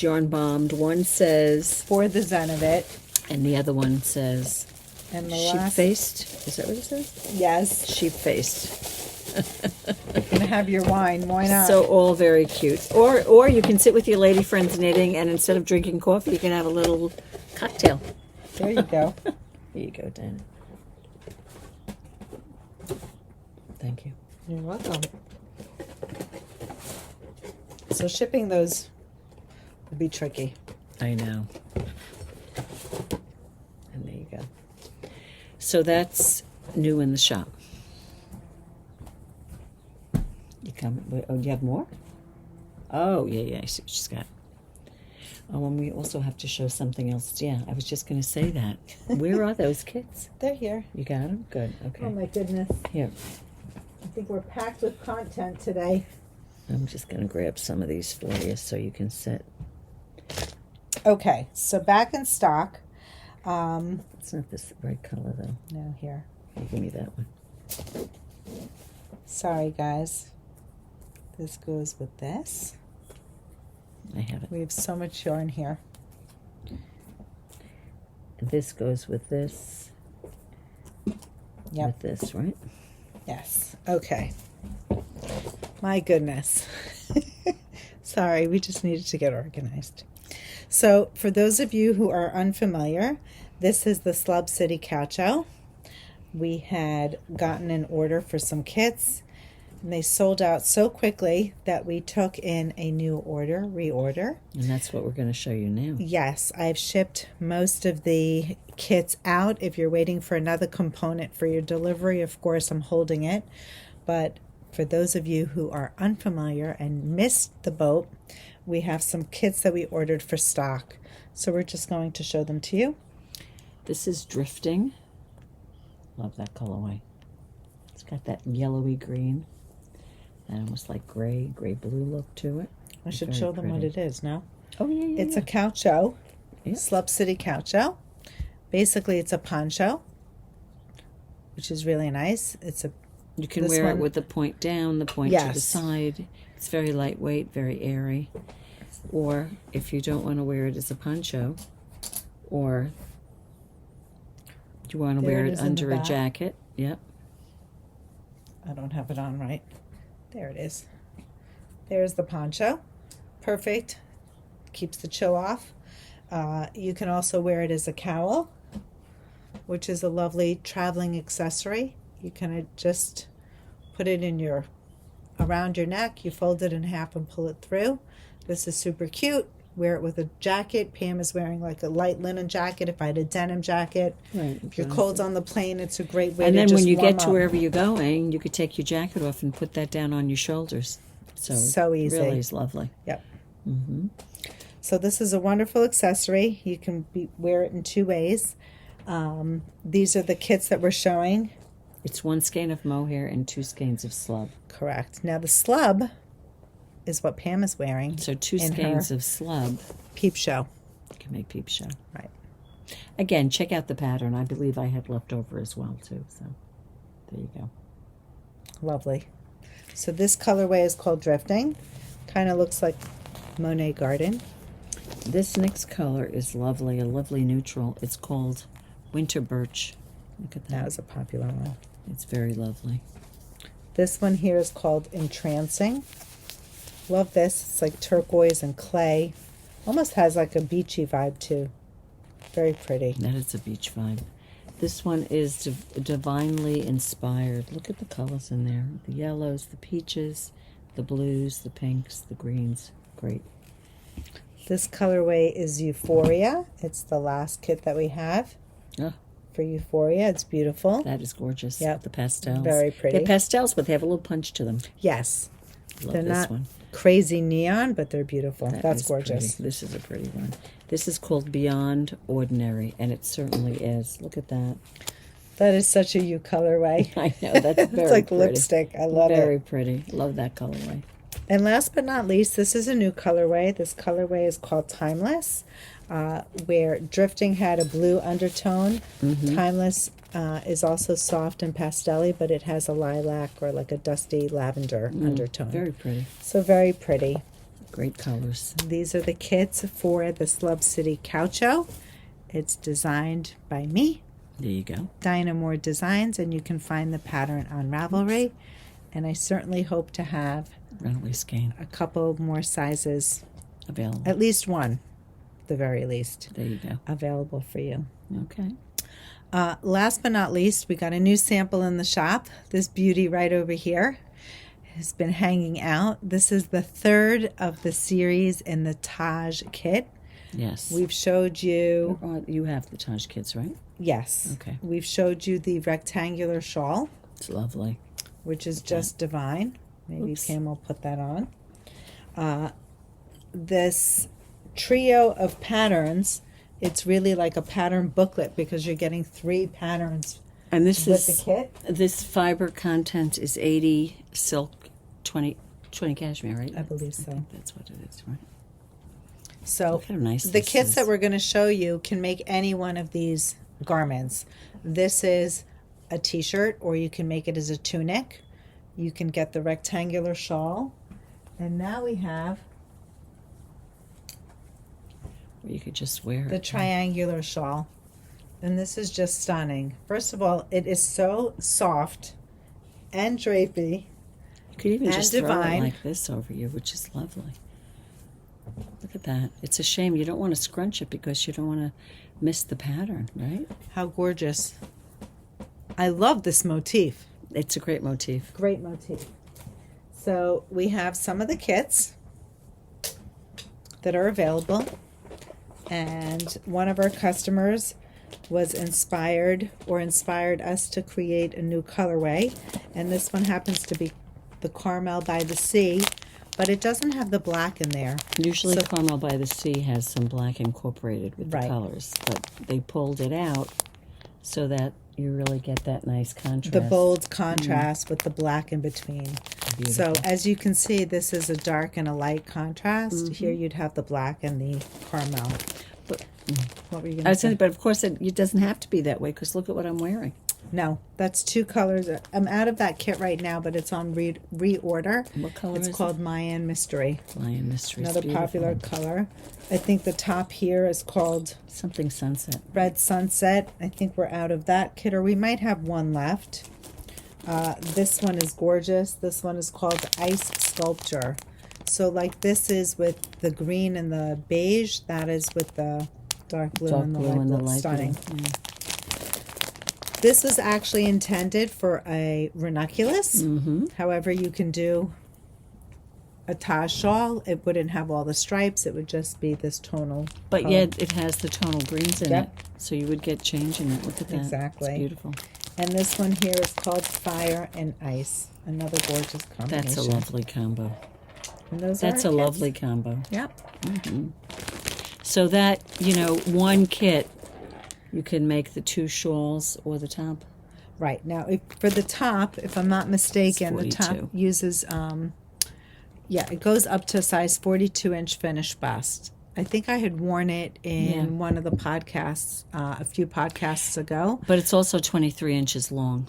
yarn bombed. One says For the zen of it. and the other one says And the sheep-faced. Is that what it says? Yes. Sheep-faced. You're gonna have your wine. Why not? So all very cute. Or you can sit with your lady friends knitting, and instead of drinking coffee, you can have a little cocktail. There you go. Here you go, Dana. Thank you. You're welcome. So shipping those will be tricky. I know. And there you go. So that's new in the shop. You come. Oh, do you have more? Oh, yeah. I see what she's got. Oh, and we also have to show something else. Yeah, I was just going to say that. Where are those kits? They're here. You got them? Good. Okay. Oh my goodness. Here. I think we're packed with content today. I'm just going to grab some of these for you so you can sit. Okay, so back in stock. It's not this right color, though. No, here. Here, give me that one. Sorry, guys. This goes with this. I have it. We have so much yarn here. This goes with this. Yep. With this, right? Yes. Okay. My goodness. Sorry, we just needed to get organized. So, for those of you who are unfamiliar, this is the Slub City Coucho. We had gotten an order for some kits, and they sold out so quickly that we took in a new reorder. And that's what we're going to show you now. Yes, I've shipped most of the kits out. If you're waiting for another component for your delivery, of course, I'm holding it. But for those of you who are unfamiliar and missed the boat, we have some kits that we ordered for stock. So we're just going to show them to you. This is Drifting. Love that colorway. It's got that yellowy green and almost like gray-blue look to it. I should show them what it is, no? Oh, yeah. It's a coucho, Yep. Slub City Coucho. Basically, it's a poncho, which is really nice. You can wear it with the point down, the point to the side. It's very lightweight, very airy. Or if you don't want to wear it as a poncho, or you want to wear it under a jacket. Yep. I don't have it on right. There it is. There's the poncho. Perfect. Keeps the chill off. You can also wear it as a cowl, which is a lovely traveling accessory. You can just put it in around your neck. You fold it in half and pull it through. This is super cute. wear it with a jacket. Pam is wearing like a light linen jacket. If I had a denim jacket, Right. if you're cold on the plane, it's a great way And to then just when you warm get to up. wherever you're going, you could take your jacket off and put that down on your shoulders. So easy. Really is lovely. Yep. Mm-hmm. So this is a wonderful accessory. You can wear it in 2 ways. These are the kits that we're showing. It's 1 skein of mohair and 2 skeins of slub. Correct. Now the slub is what Pam is wearing. So 2 in skeins her of slub. Peep show. You can make Peep show. Right. Again, check out the pattern. I believe I had left over as well, too. So there you go. Lovely. So this colorway is called Drifting. Kind of looks like Monet Garden. This next color is lovely, a lovely neutral. It's called Winter Birch. Look at that. That was a popular one. It's very lovely. This one here is called Entrancing. Love this. It's like turquoise and clay. Almost has like a beachy vibe too. Very pretty. That is a beach vibe. This one is divinely inspired. Look at the colors in there. The yellows, the peaches, the blues, the pinks, the greens. Great. This colorway is Euphoria. It's the last kit that we have Oh, for Euphoria. It's beautiful. that is gorgeous. Yep. The pastels. Very pretty. They're pastels, but they have a little punch to them. Yes. Love They're this not one. crazy neon, but they're beautiful. That That's is gorgeous. pretty. This is a pretty one. This is called Beyond Ordinary, and it certainly is. Look at that. That is such a you colorway. I know, that's very It's like pretty. lipstick. I love Very it. pretty. Love that colorway. And last but not least, this is a new colorway. This colorway is called Timeless, where Drifting had a blue undertone. Timeless is also soft and pastel-y, but it has a lilac or like a dusty lavender undertone. Very pretty. So very pretty. Great colors. These are the kits for the Slub City Caucho. It's designed by me, There you go. Dina Moore Designs, and you can find the pattern on Ravelry. And I certainly hope to have Runaway skein a couple more sizes, available. at least one, the very least, There you go. available for you. Okay. Last but not least, we got a new sample in the shop. This beauty right over here has been hanging out. This is the 3rd of the series in the Taj Kit. Yes. We've showed you, You have the Taj Kits, right? yes, Okay. we've showed you the rectangular shawl, It's lovely. which is just divine. Maybe Oops. Pam will put that on. This trio of patterns, it's really like a pattern booklet because you're getting 3 patterns And this with the is kit. this fiber content is 80 silk, 20 cashmere, right? I believe so. I think that's what it is, right? So Look how nice the this kits is. that we're going to show you can make any one of these garments. This is a t-shirt, or you can make it as a tunic. You can get the rectangular shawl. And now we have You could just wear the it. triangular shawl. And this is just stunning. First of all, it is so soft and drapey. You could even and just divine. throw it like this over you, which is lovely. Look at that. It's a shame you don't want to scrunch it because you don't want to miss the pattern, right? How gorgeous. I love this motif. It's a great motif. Great motif. So we have some of the kits that are available, and one of our customers was inspired us to create a new colorway, and this one happens to be the Caramel by the Sea, but it doesn't have the black in there. Usually So- Caramel by the Sea has some black incorporated with Right. the colors, but they pulled it out so that you really get that nice contrast. The bold contrast with the black in between. So Beautiful. as you can see, this is a dark and a light contrast. Here you'd have the black and the caramel. But- What were you going I to was say? saying, but of course it doesn't have to be that way because look at what I'm wearing. No, that's 2 colors. I'm out of that kit right now, but it's on reorder. What color It's is called Mayan Mystery. Lion Mystery. Another popular color. I think the top here is called Something sunset. Red Sunset. I think we're out of that kit, or we might have one left. This one is gorgeous. This one is called Ice Sculpture. So like this is with the green and the beige. That is with the dark blue and the light blue. Stunning. Yeah. This is actually intended for a ranunculus. Mm-hmm. However, you can do a Taj shawl, it wouldn't have all the stripes. It would just be this tonal. But color. yet it has the tonal greens in Yep. it. So you would get change in it. Look at that. Exactly. It's beautiful. And this one here is called Fire and Ice. Another gorgeous combination. That's a lovely combo. And those That's are a our kits. lovely combo. Yep. So that, you know, one kit, you can make the 2 shawls or the top. Right. Now, for the top, if I'm not mistaken, the It's top 42. uses, it goes up to a size 42-inch finished bust. I think I had worn it in one of the podcasts, a few podcasts ago. But it's also 23 inches long,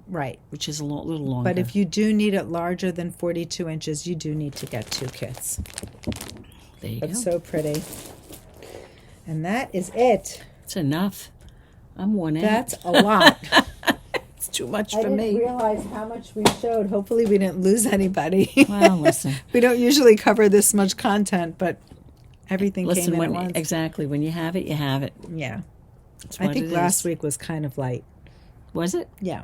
Right. which is a little longer. But if you do need it larger than 42 inches, you do need to get 2 kits. there you That's go. so pretty. And that is it. It's enough. I'm worn out. That's a lot. It's too much I for didn't me. realize how much we showed. Hopefully we didn't lose anybody. Well, listen. We don't usually cover this much content, but everything came in at once. Exactly. When you have it, you have it. Yeah. That's I what think it last is. week was kind of light. Was it? Yeah.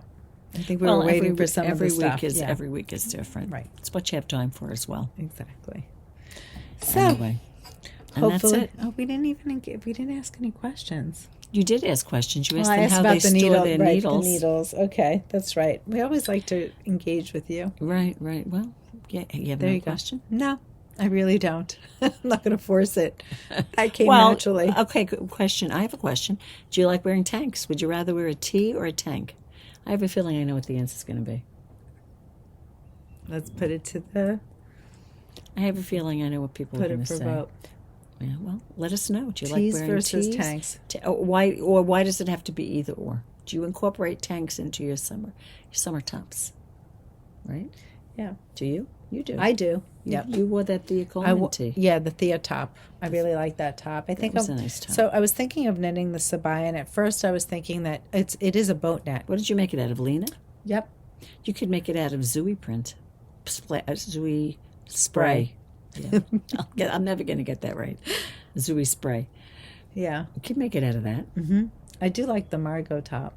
I think we were waiting for some of the stuff. Every week is different. Right. It's what you have time for as well. Exactly. So, Anyway. And hopefully, that's it. oh, we didn't ask any questions. You did ask questions. You asked I them asked how about they the store needle, their right, needles. the needles. Okay, that's right. We always like to engage with you. Right. Well, yeah, you have There no you go. question? No, I really don't. I'm not going to force it. That came Well, naturally. okay, good question. I have a question. Do you like wearing tanks? Would you rather wear a tee or a tank? I have a feeling I know what the answer is going to be. Let's put it to the I have a feeling I know what people are put going it to for say. vote. Yeah, well, let us know. Do you Tees like wearing versus tees? tanks. Why does it have to be either or? Do you incorporate tanks into your summer tops? Right? Yeah, Do you? You do. I do. You, Yep. you wore that Thea Coleman tee. Yeah, the Thea top. I really like that top. I think was a nice top. So I was thinking of knitting the Sabai, and at first I was thinking that it is a boat net. What did you make it out of, Lene? Yep. You could make it out of Zooey print. Zooey Spray. Yeah. I'm never going to get that right. Zooey Spray. Yeah. You could make it out of that. I do like the Margaux top.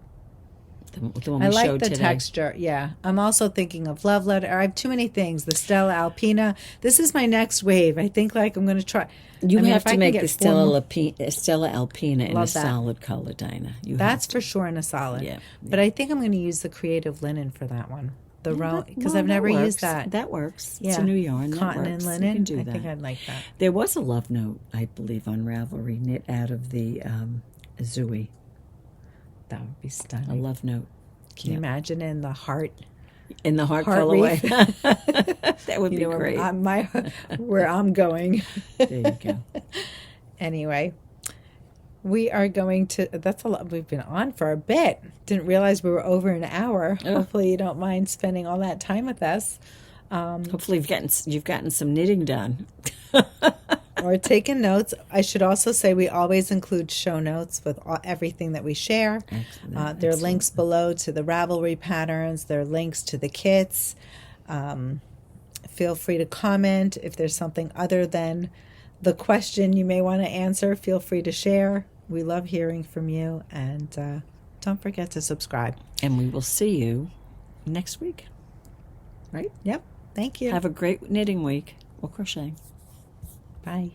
The one I we like showed the today. texture. Yeah. I'm also thinking of Love Letter. I have too many things. The Stella Alpina. This is my next wave. I think I'm going to try. You I mean, have if I to can make get the 4 more- Stella Alpina in a Love that. solid color, Dina. That's for sure in a solid. Yeah. But I think I'm going to use the creative linen for that one. The row, because Well, I've never works. used that. That works. Yeah. It's a new yarn. Cotton that and works. linen. You can do I that. think I'd like that. There was a love note, I believe, on Ravelry knit out of the Zooey. That would be A stunning. love note. Can you imagine in the heart? In the heart Heart colorway. wreath. That would be great. Where I'm going. There you go. Anyway, we are going to. That's a lot. We've been on for a bit. Didn't realize we were over an hour. Oh. Hopefully, you don't mind spending all that time with us. Hopefully you've gotten some knitting done. Or taking notes. I should also say we always include show notes with everything that we share. Excellent. There are links below to the Ravelry patterns. There are links to the kits. Feel free to comment if there's something other than the question you may want to answer. Feel free to share. We love hearing from you. And don't forget to subscribe. And we will see you next week. Right? Yep. Thank you. Have a great knitting week or crocheting. Bye.